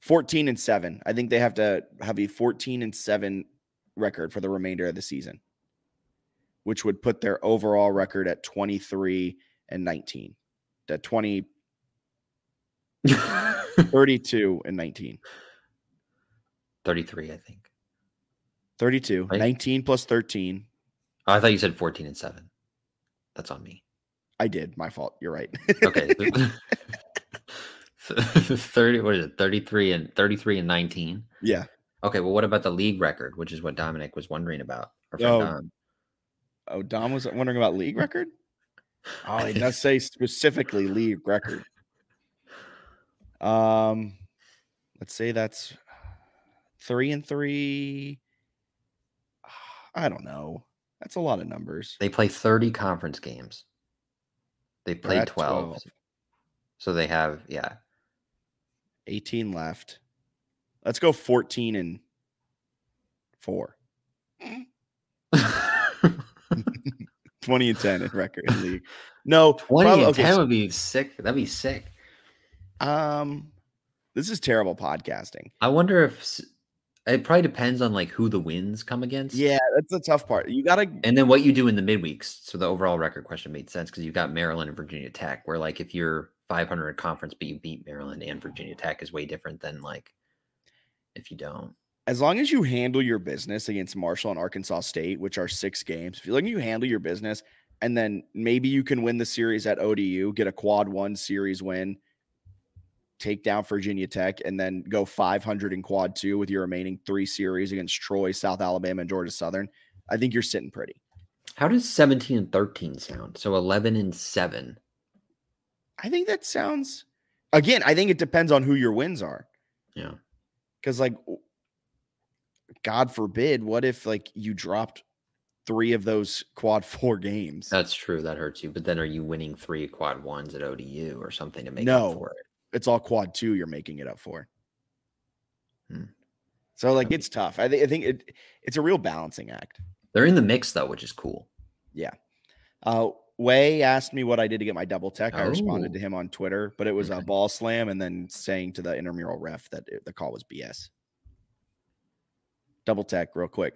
[SPEAKER 5] 14-7. I think they have to have a 14-7 record for the remainder of the season, which would put their overall record at 23-19. At 32-19.
[SPEAKER 4] 33, I think.
[SPEAKER 5] 32.
[SPEAKER 4] Right?
[SPEAKER 5] 19 plus 13.
[SPEAKER 4] Oh, I thought you said 14-7. That's on me.
[SPEAKER 5] I did. My fault. You're right.
[SPEAKER 4] Okay. 30. What is it? 33 and 19.
[SPEAKER 5] Yeah.
[SPEAKER 4] Okay. Well, what about the league record, which is what Dominic was wondering about? Our friend Dom.
[SPEAKER 5] Oh, Dom was wondering about league record? Oh, it does say specifically league record. Let's say that's 3-3. I don't know. That's a lot of numbers.
[SPEAKER 4] They play 30 conference games. They played 12. So they have,
[SPEAKER 5] 18 left. Let's go 14-4. 20-10 in record in league. No,
[SPEAKER 4] 20-10 would be sick. That'd be sick.
[SPEAKER 5] This is terrible podcasting.
[SPEAKER 4] I wonder if it probably depends on like who the wins come against.
[SPEAKER 5] Yeah, that's the tough part. You gotta,
[SPEAKER 4] and then what you do in the midweeks. So the overall record question made sense because you've got Maryland and Virginia Tech, where like if you're 500 conference but you beat Maryland and Virginia Tech is way different than like if you don't.
[SPEAKER 5] As long as you handle your business against Marshall and Arkansas State, which are 6 games, if you handle your business, and then maybe you can win the series at ODU, get a quad 1 series win. take down Virginia Tech and then go 500 in quad 2 with your remaining 3 series against Troy, South Alabama, and Georgia Southern, I think you're sitting pretty.
[SPEAKER 4] How does 17-13 sound? So 11-7.
[SPEAKER 5] I think that sounds, again, I think it depends on who your wins are.
[SPEAKER 4] Yeah.
[SPEAKER 5] Because, like, God forbid, what if, like, you dropped 3 of those quad 4 games?
[SPEAKER 4] That's true. That hurts you. But then are you winning 3 quad 1s at ODU or something to make
[SPEAKER 5] No,
[SPEAKER 4] up for it?
[SPEAKER 5] It's all quad 2 you're making it up for. So, like, it's tough. I think it's a real balancing act.
[SPEAKER 4] They're in the mix, though, which is cool.
[SPEAKER 5] Yeah. Way asked me what I did to get my double tech. I responded to him on Twitter, but it was a ball slam and then saying to the intramural ref that the call was BS. Double tech real quick.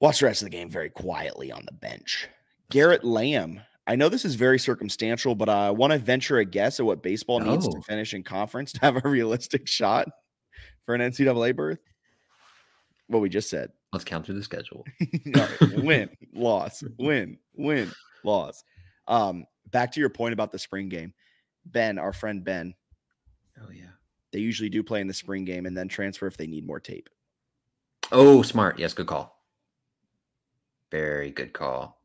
[SPEAKER 5] Watch the rest of the game very quietly on the bench. Garrett Lamb. I know this is very circumstantial, but I want to venture a guess at what baseball needs to finish in conference to have a realistic shot for an NCAA berth. What we just said.
[SPEAKER 4] Let's count through the schedule.
[SPEAKER 5] Win, loss, win, loss. Back to your point about the spring game. Ben, our friend Ben.
[SPEAKER 4] Oh, yeah.
[SPEAKER 5] They usually do play in the spring game and then transfer if they need more tape.
[SPEAKER 4] Oh, smart. Yes, good call. Very good call.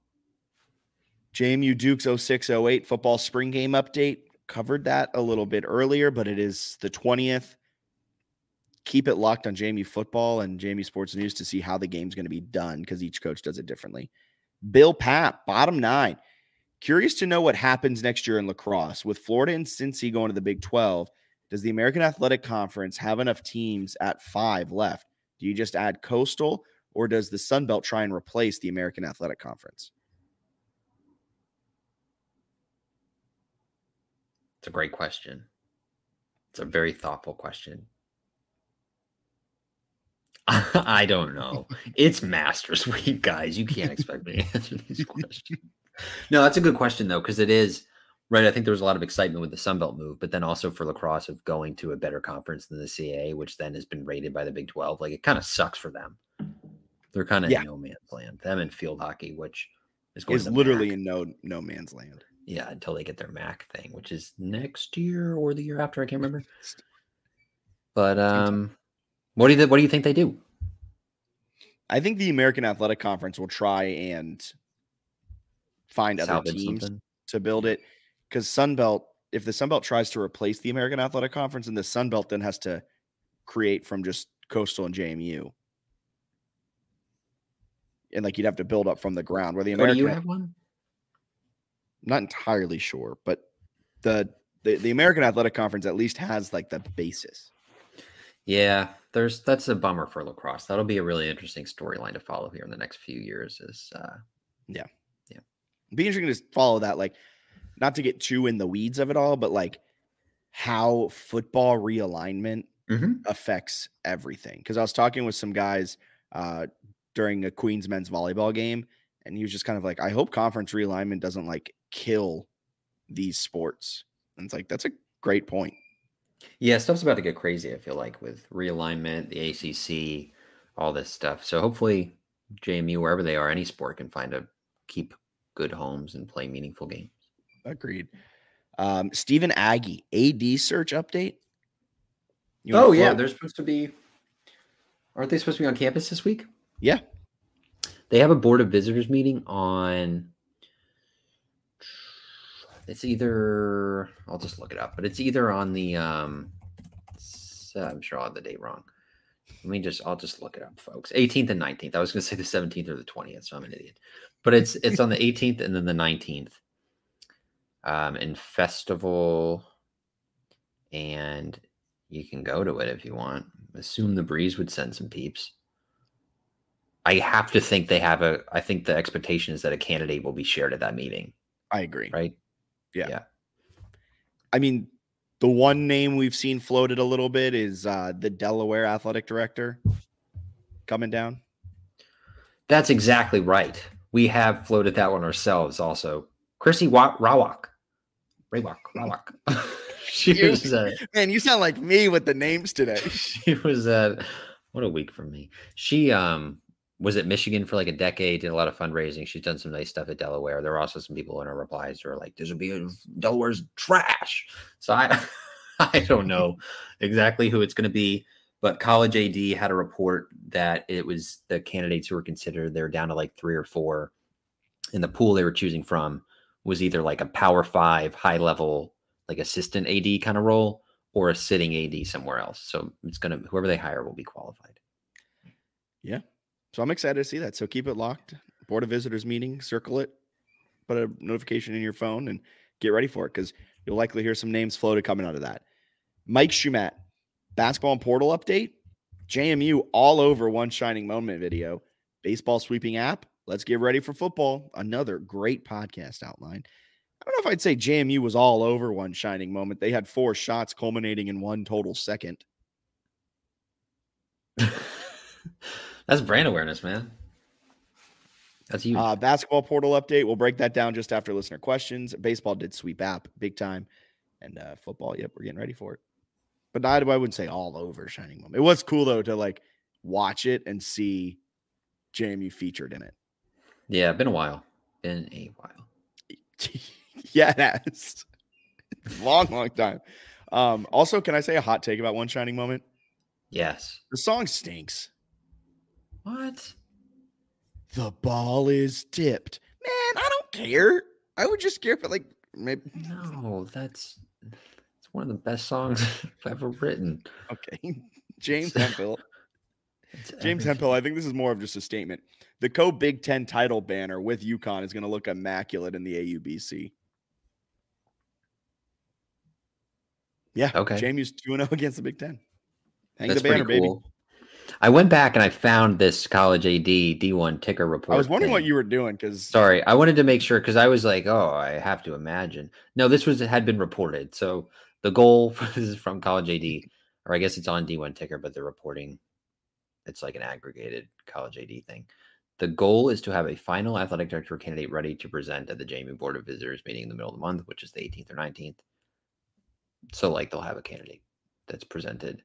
[SPEAKER 5] JMU Dukes 06-08 football spring game update. Covered that a little bit earlier, but it is the 20th. Keep it locked on JMU Football and JMU Sports News to see how the game's going to be done because each coach does it differently. Bill Papp, bottom 9. Curious to know what happens next year in lacrosse. With Florida and Cincy going to the Big 12, does the American Athletic Conference have enough teams at 5 left? Do you just add Coastal, or does the Sun Belt try and replace the American Athletic Conference?
[SPEAKER 4] It's a great question. It's a very thoughtful question. I don't know. It's Masters Week, guys. You can't expect me to answer these questions. No, that's a good question, though, because it is, right? I think there was a lot of excitement with the Sun Belt move, but then also for lacrosse of going to a better conference than the CAA, which then has been rated by the Big 12. Like, it kind of sucks for them. They're kind of in no man's land. Them and field hockey, which is
[SPEAKER 5] literally in no man's land.
[SPEAKER 4] Yeah, until they get their MAC thing, which is next year or the year after. I can't remember. But what do you think they do?
[SPEAKER 5] I think the American Athletic Conference will try and find other teams to build it. Because if the Sun Belt tries to replace the American Athletic Conference, and the Sun Belt then has to create from just Coastal and JMU. And like you'd have to build up from the ground. Where the American,
[SPEAKER 4] do you have one?
[SPEAKER 5] Not entirely sure, but the American Athletic Conference at least has like the basis.
[SPEAKER 4] Yeah, that's a bummer for lacrosse. That'll be a really interesting storyline to follow here in the next few years.
[SPEAKER 5] It'd be interesting to follow that, like, not to get too in the weeds of it all, but like how football realignment affects everything. Because I was talking with some guys during a Queens men's volleyball game, and he was just kind of like, I hope conference realignment doesn't like kill these sports. And it's like, that's a great point.
[SPEAKER 4] Yeah, stuff's about to get crazy, I feel like, with realignment, the ACC, all this stuff. So hopefully JMU, wherever they are, any sport can keep good homes and play meaningful games.
[SPEAKER 5] Agreed. Stephen Aggie, AD search update.
[SPEAKER 4] They're supposed to be. Aren't they supposed to be on campus this week?
[SPEAKER 5] Yeah.
[SPEAKER 4] They have a board of visitors meeting on. It's either, I'll just look it up, but it's either on the, I'm sure I'll have the date wrong. I'll just look it up, folks. 18th and 19th. I was going to say the 17th or the 20th, so I'm an idiot. But it's on the 18th and then the 19th. In Festival, and you can go to it if you want. Assume the Breeze would send some peeps. I have to think I think the expectation is that a candidate will be shared at that meeting.
[SPEAKER 5] I agree.
[SPEAKER 4] Right?
[SPEAKER 5] Yeah. I mean, the one name we've seen floated a little bit is the Delaware athletic director coming down.
[SPEAKER 4] That's exactly right. We have floated that one ourselves also. Chrissy Rawak. She was
[SPEAKER 5] man, you sound like me with the names today.
[SPEAKER 4] She was what a week for me. She was at Michigan for like a decade, did a lot of fundraising. She's done some nice stuff at Delaware. There are also some people in her replies who are like, Delaware's trash. So I don't know exactly who it's going to be, but College AD had a report that it was the candidates who were considered, they're down to like 3 or 4. And the pool they were choosing from was either like a Power 5 high level, like assistant AD kind of role, or a sitting AD somewhere else. So it's going to, whoever they hire will be qualified.
[SPEAKER 5] Yeah. So I'm excited to see that. So keep it locked. Board of Visitors meeting, circle it, put a notification in your phone, and get ready for it, because you'll likely hear some names floated coming out of that. Mike Schumatt, basketball and portal update. JMU all over One Shining Moment video. Baseball sweeping app. Let's get ready for football. Another great podcast outline. I don't know if I'd say JMU was all over One Shining Moment. They had 4 shots culminating in 1 total second.
[SPEAKER 4] That's brand awareness, man. That's huge.
[SPEAKER 5] Basketball portal update. We'll break that down just after listener questions. Baseball did sweep app big time. And football, yep, we're getting ready for it. But I wouldn't say all over Shining Moment. It was cool, though, to like watch it and see JMU featured in it.
[SPEAKER 4] Yeah, been a while.
[SPEAKER 5] Yeah, it has. long time. Also, can I say a hot take about One Shining Moment?
[SPEAKER 4] Yes.
[SPEAKER 5] The song stinks.
[SPEAKER 4] What?
[SPEAKER 5] The ball is tipped. Man, I don't care. I would just care if it like maybe.
[SPEAKER 4] No, it's one of the best songs I've ever written.
[SPEAKER 5] Okay. James Hemphill. I think this is more of just a statement. The co-Big Ten title banner with UConn is going to look immaculate in the AUBC. Yeah.
[SPEAKER 4] Okay.
[SPEAKER 5] JMU's 2-0 against the Big Ten. Hang
[SPEAKER 4] That's
[SPEAKER 5] the banner,
[SPEAKER 4] pretty cool.
[SPEAKER 5] baby.
[SPEAKER 4] I went back and I found this College AD D1 ticker report.
[SPEAKER 5] I was wondering
[SPEAKER 4] thing.
[SPEAKER 5] what you were doing, because
[SPEAKER 4] sorry, I wanted to make sure, because I was like, oh, I have to imagine. No, this had been reported. So the goal this is from College AD, or I guess it's on D1 ticker, but they're reporting it's like an aggregated College AD thing. The goal is to have a final athletic director candidate ready to present at the JMU Board of Visitors meeting in the middle of the month, which is the 18th or 19th. So like they'll have a candidate that's presented.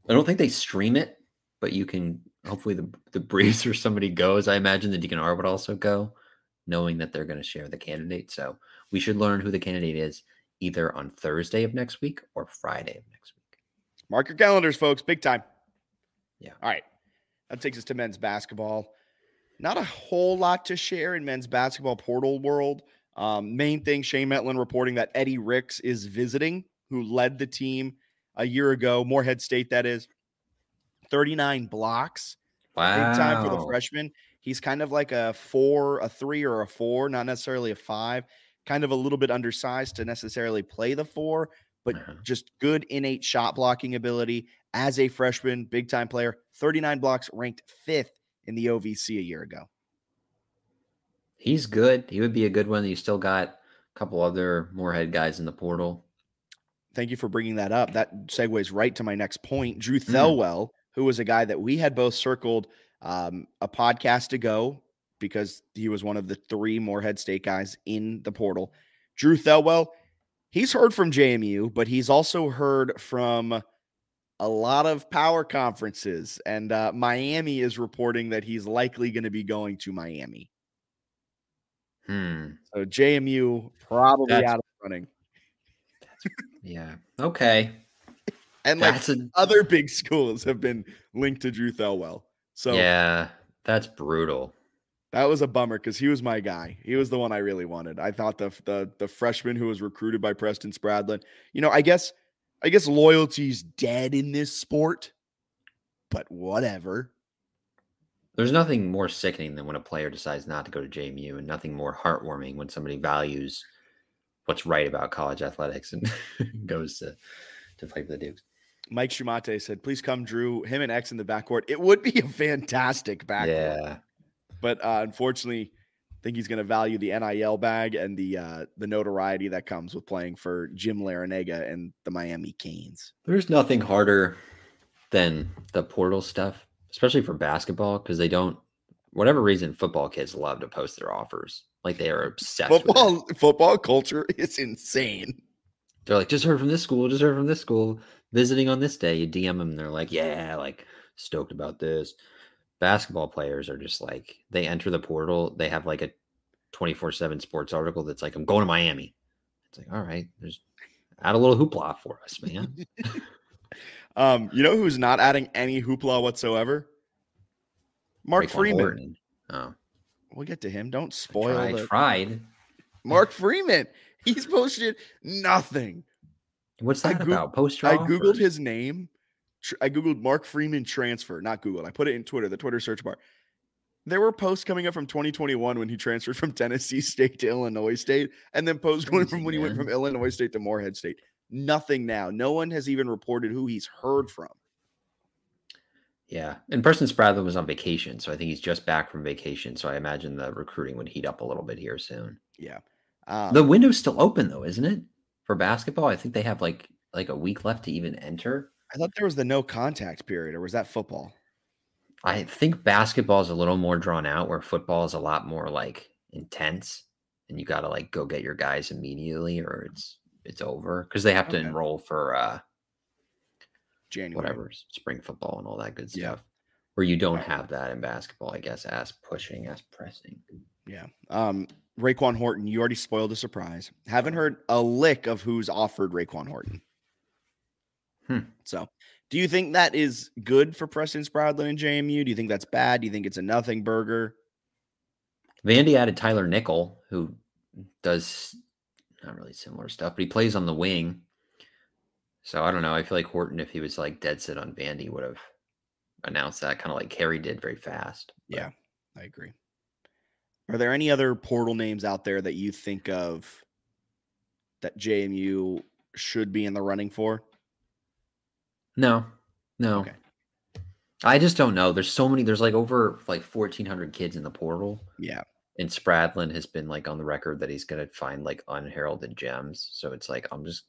[SPEAKER 4] I don't think they stream it, but you can, hopefully the Breeze or somebody goes. I imagine the Deacon R would also go, knowing that they're going to share the candidate. So we should learn who the candidate is either on Thursday of next week or Friday of next week.
[SPEAKER 5] Mark your calendars, folks. Big time.
[SPEAKER 4] Yeah.
[SPEAKER 5] All right. That takes us to men's basketball. Not a whole lot to share in men's basketball portal world. Main thing, Shane Metlin reporting that Eddie Ricks is visiting, who led the team a year ago, Morehead State, that is. 39 blocks.
[SPEAKER 4] Wow.
[SPEAKER 5] Big time for the freshman. He's kind of like a 3 or a 4, not necessarily a 5. Kind of a little bit undersized to necessarily play the 4, but just good innate shot blocking ability as a freshman, big time player. 39 blocks, ranked 5th in the OVC a year ago.
[SPEAKER 4] He's good. He would be a good one. You still got a couple other Morehead guys in the portal.
[SPEAKER 5] Thank you for bringing that up. That segues right to my next point. Drew Thelwell, who was a guy that we had both circled a podcast ago because he was one of the 3 Morehead State guys in the portal. Drew Thelwell, he's heard from JMU, but he's also heard from a lot of power conferences. And Miami is reporting that he's likely going to be going to Miami. So JMU probably out of the running.
[SPEAKER 4] Yeah. Okay.
[SPEAKER 5] And like other big schools have been linked to Drew Thelwell. So
[SPEAKER 4] yeah, that's brutal.
[SPEAKER 5] That was a bummer because he was my guy. He was the one I really wanted. I thought the freshman who was recruited by Preston Spradlin. I guess loyalty's dead in this sport, but whatever.
[SPEAKER 4] There's nothing more sickening than when a player decides not to go to JMU, and nothing more heartwarming when somebody values what's right about college athletics and goes to play for the Dukes.
[SPEAKER 5] Mike Shumate said, please come, Drew. Him and X in the backcourt. It would be a fantastic backcourt.
[SPEAKER 4] Yeah.
[SPEAKER 5] But unfortunately, I think he's going to value the NIL bag and the notoriety that comes with playing for Jim Larinaga and the Miami Canes.
[SPEAKER 4] There's nothing harder than the portal stuff, especially for basketball, because they don't, whatever reason, football kids love to post their offers. Like they are obsessed with it.
[SPEAKER 5] Football culture is insane.
[SPEAKER 4] They're like, just heard from this school, visiting on this day. You DM them, and they're like, yeah, like stoked about this. Basketball players are just like, they enter the portal. They have like a 24/7 sports article that's like, I'm going to Miami. It's like, all right, there's Add a little hoopla for us, man.
[SPEAKER 5] You know who's not adding any hoopla whatsoever? Mark Freeman.
[SPEAKER 4] Horton. Oh,
[SPEAKER 5] we'll get to him. Don't spoil
[SPEAKER 4] tried.
[SPEAKER 5] Mark Freeman. He's posted nothing.
[SPEAKER 4] What's that about? Post your
[SPEAKER 5] I
[SPEAKER 4] offers.
[SPEAKER 5] Googled his name. I Googled Mark Freeman transfer, not Google. I put it in Twitter, the Twitter search bar. There were posts coming up from 2021 when he transferred from Tennessee State to Illinois State, and then posts going from when he went from Illinois State to Morehead State. Nothing now. No one has even reported who he's heard from.
[SPEAKER 4] Yeah. And Preston Spradlin was on vacation, so I think he's just back from vacation. So I imagine the recruiting would heat up a little bit here soon.
[SPEAKER 5] Yeah.
[SPEAKER 4] The window's still open, though, isn't it? For basketball, I think they have like a week left to even enter.
[SPEAKER 5] I thought there was the no contact period, or was that football?
[SPEAKER 4] I think basketball is a little more drawn out, where football is a lot more like intense, and you got to like go get your guys immediately, or it's over because they have to enroll for
[SPEAKER 5] January,
[SPEAKER 4] whatever, spring football and all that good stuff. Where you don't have that in basketball, I guess, as pressing.
[SPEAKER 5] Yeah. Raekwon Horton, you already spoiled the surprise. Haven't heard a lick of who's offered Raekwon Horton. So, do you think that is good for Preston Spradlin and JMU? Do you think that's bad? Do you think it's a nothing burger?
[SPEAKER 4] Vandy added Tyler Nickel, who does not really similar stuff, but he plays on the wing. So I don't know. I feel like Horton, if he was like dead set on Vandy, would have announced that, kind of like Carey did very fast. But
[SPEAKER 5] yeah, I agree. Are there any other portal names out there that you think of that JMU should be in the running for?
[SPEAKER 4] No.
[SPEAKER 5] Okay.
[SPEAKER 4] I just don't know. There's so many. There's like over like 1,400 kids in the portal.
[SPEAKER 5] Yeah.
[SPEAKER 4] And Spradlin has been like on the record that he's going to find like unheralded gems. So it's like, I'm just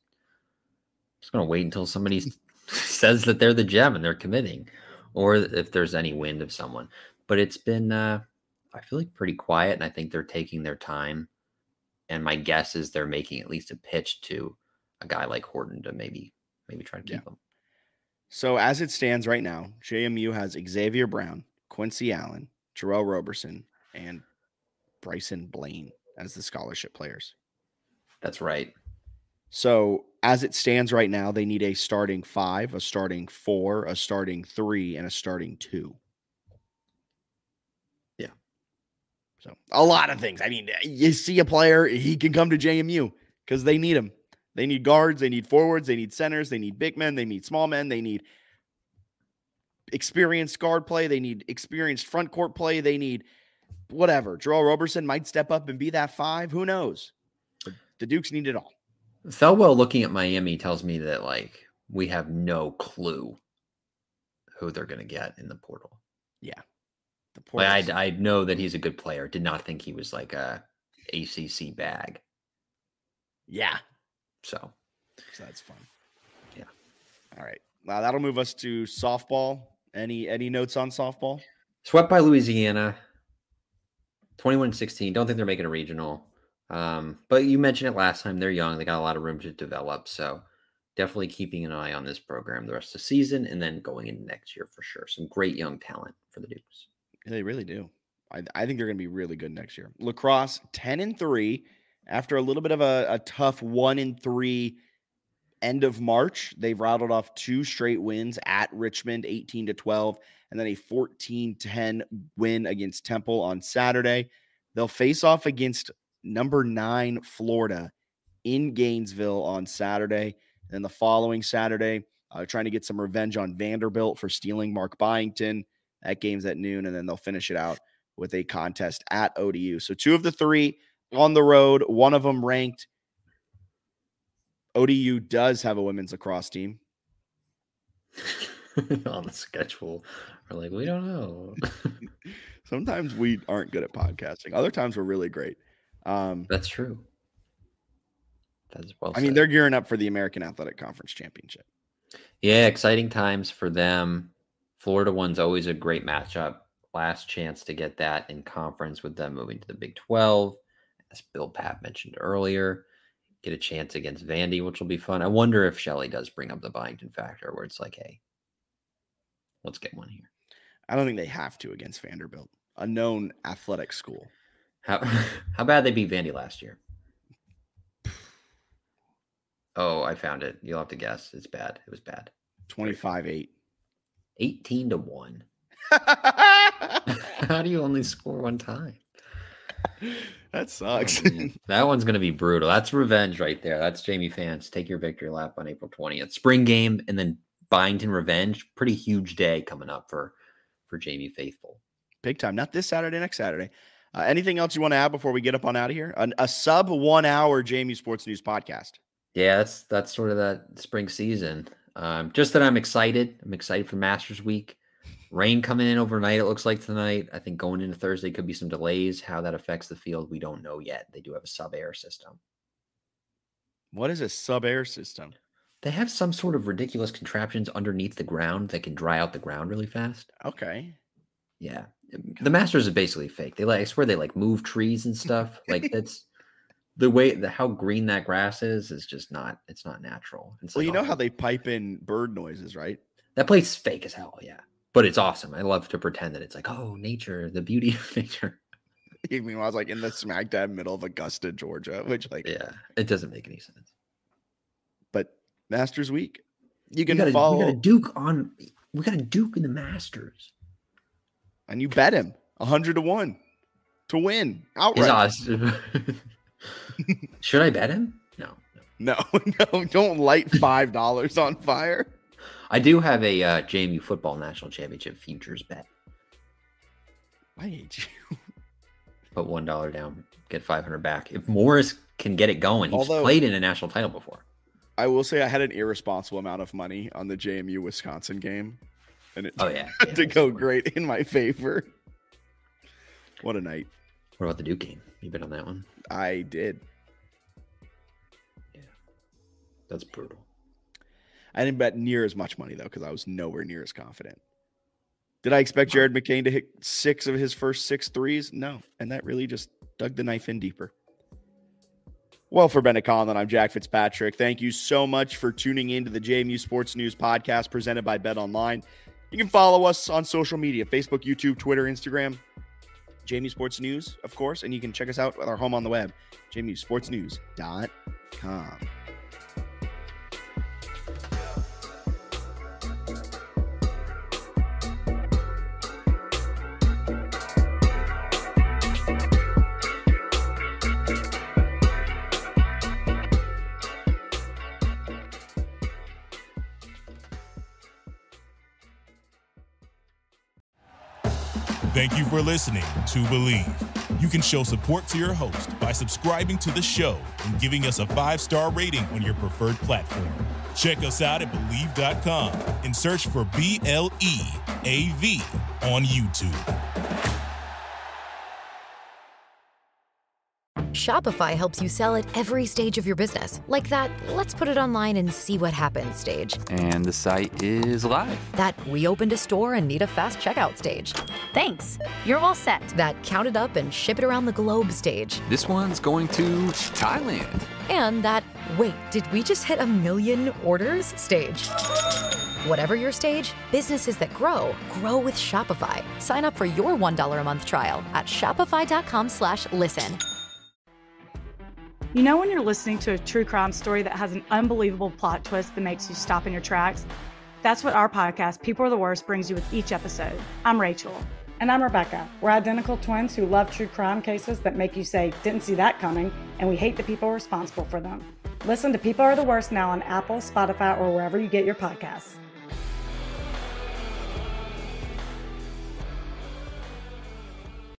[SPEAKER 4] going to wait until somebody says that they're the gem and they're committing, or if there's any wind of someone. But it's been, I feel like pretty quiet, and I think they're taking their time. And my guess is they're making at least a pitch to a guy like Horton to maybe try to keep him.
[SPEAKER 5] So as it stands right now, JMU has Xavier Brown, Quincy Allen, Jarrell Roberson, and Bryson Blaine as the scholarship players.
[SPEAKER 4] That's right.
[SPEAKER 5] So as it stands right now, they need a starting 5, a starting 4, a starting 3, and a starting 2.
[SPEAKER 4] Yeah.
[SPEAKER 5] So a lot of things. I mean, you see a player, he can come to JMU because they need him. They need guards, they need forwards, they need centers, they need big men, they need small men, they need experienced guard play, they need experienced front court play, they need whatever. Jarrell Roberson might step up and be that 5. Who knows? But the Dukes need it all.
[SPEAKER 4] Thelwell looking at Miami tells me that like we have no clue who they're going to get in the portal.
[SPEAKER 5] Yeah.
[SPEAKER 4] The portal. Like, I know that he's a good player. Did not think he was like a ACC bag.
[SPEAKER 5] Yeah.
[SPEAKER 4] So
[SPEAKER 5] that's fun.
[SPEAKER 4] Yeah.
[SPEAKER 5] All right. Now that'll move us to softball. Any notes on softball?
[SPEAKER 4] Swept by Louisiana. 21-16. Don't think they're making a regional. But you mentioned it last time. They're young. They got a lot of room to develop. So definitely keeping an eye on this program the rest of the season and then going into next year for sure. Some great young talent for the Dukes.
[SPEAKER 5] Yeah, they really do. I think they're going to be really good next year. Lacrosse 10-3 after a little bit of a tough 1-3 end of March. They've rattled off 2 straight wins at Richmond, 18-12, and then a 14-10 win against Temple on Saturday. They'll face off against number 9 Florida in Gainesville on Saturday. And then the following Saturday, trying to get some revenge on Vanderbilt for stealing Mark Byington. That game's at noon, and then they'll finish it out with a contest at ODU. So 2 of the 3 on the road, 1 of them ranked. ODU does have a women's lacrosse team.
[SPEAKER 4] On the schedule. We're like, we don't know.
[SPEAKER 5] Sometimes we aren't good at podcasting. Other times we're really great.
[SPEAKER 4] That's true. That's well said.
[SPEAKER 5] I mean, they're gearing up for the American Athletic Conference Championship.
[SPEAKER 4] Yeah, exciting times for them. Florida one's always a great matchup. Last chance to get that in conference with them moving to the Big 12. As Bill Papp mentioned earlier, get a chance against Vandy, which will be fun. I wonder if Shelley does bring up the Byington factor where it's like, hey, let's get one here.
[SPEAKER 5] I don't think they have to against Vanderbilt, a known athletic school.
[SPEAKER 4] How bad they beat Vandy last year? Oh, I found it. You'll have to guess. It's bad. It was bad.
[SPEAKER 5] 25-8.
[SPEAKER 4] 18-1. How do you only score one time?
[SPEAKER 5] That sucks.
[SPEAKER 4] Oh, that one's going to be brutal. That's revenge right there. That's JMU fans. Take your victory lap on April 20th. Spring game and then Byington revenge. Pretty huge day coming up for JMU faithful.
[SPEAKER 5] Big time. Not this Saturday, next Saturday. Anything else you want to add before we get up on out of here? A sub 1 hour JMU Sports News podcast.
[SPEAKER 4] Yeah, that's sort of that spring season. Just that I'm excited. I'm excited for Masters Week. Rain coming in overnight, it looks like tonight. I think going into Thursday could be some delays. How that affects the field, we don't know yet. They do have a sub-air system.
[SPEAKER 5] What is a sub-air system?
[SPEAKER 4] They have some sort of ridiculous contraptions underneath the ground that can dry out the ground really fast.
[SPEAKER 5] Okay.
[SPEAKER 4] Yeah. The Masters is basically fake. I swear they move trees and stuff. That's the way how green that grass is just not, it's not natural. It's
[SPEAKER 5] well, you know how they pipe in bird noises, right?
[SPEAKER 4] That place is fake as hell. Yeah. But it's awesome. I love to pretend that it's nature, the beauty of nature.
[SPEAKER 5] You mean I was in the smack dab middle of Augusta, Georgia, which
[SPEAKER 4] yeah, it doesn't make any sense.
[SPEAKER 5] But Masters Week, you can
[SPEAKER 4] follow. We got a Duke in the Masters,
[SPEAKER 5] and you bet him 100-1 to win outright.
[SPEAKER 4] Should I bet him?
[SPEAKER 5] No, don't light $5 on fire.
[SPEAKER 4] I do have a JMU Football National Championship futures bet.
[SPEAKER 5] I hate you.
[SPEAKER 4] Put $1 down, get $500 back. If Morris can get it going, he's played in a national title before.
[SPEAKER 5] I will say I had an irresponsible amount of money on the JMU Wisconsin game, and it to go great in my favor. What a night!
[SPEAKER 4] What about the Duke game? You bet on that one?
[SPEAKER 5] I did.
[SPEAKER 4] Yeah, that's brutal.
[SPEAKER 5] I didn't bet near as much money, though, because I was nowhere near as confident. Did I expect Jared McCain to hit 6 of his first 6 threes? No. And that really just dug the knife in deeper. Well, for Bennett Conlon, I'm Jack Fitzpatrick. Thank you so much for tuning in to the JMU Sports News podcast presented by Bet Online. You can follow us on social media, Facebook, YouTube, Twitter, Instagram, JMU Sports News, of course. And you can check us out at our home on the web, jmusportsnews.com.
[SPEAKER 10] Thank you for listening to Believe. You can show support to your host by subscribing to the show and giving us a 5-star rating on your preferred platform. Check us out at Believe.com and search for BLEAV on YouTube.
[SPEAKER 11] Shopify helps you sell at every stage of your business. Like that, let's put it online and see what happens stage.
[SPEAKER 12] And the site is live.
[SPEAKER 11] That we opened a store and need a fast checkout stage.
[SPEAKER 13] Thanks. You're all set.
[SPEAKER 11] That count it up and ship it around the globe stage.
[SPEAKER 12] This one's going to Thailand.
[SPEAKER 11] And that, wait, did we just hit 1 million orders stage? Whatever your stage, businesses that grow with Shopify. Sign up for your $1 a month trial at shopify.com/listen.
[SPEAKER 14] You know when you're listening to a true crime story that has an unbelievable plot twist that makes you stop in your tracks? That's what our podcast, People Are the Worst, brings you with each episode. I'm Rachel.
[SPEAKER 15] And I'm Rebecca. We're identical twins who love true crime cases that make you say, didn't see that coming, and we hate the people responsible for them. Listen to People Are the Worst now on Apple, Spotify, or wherever you get your podcasts.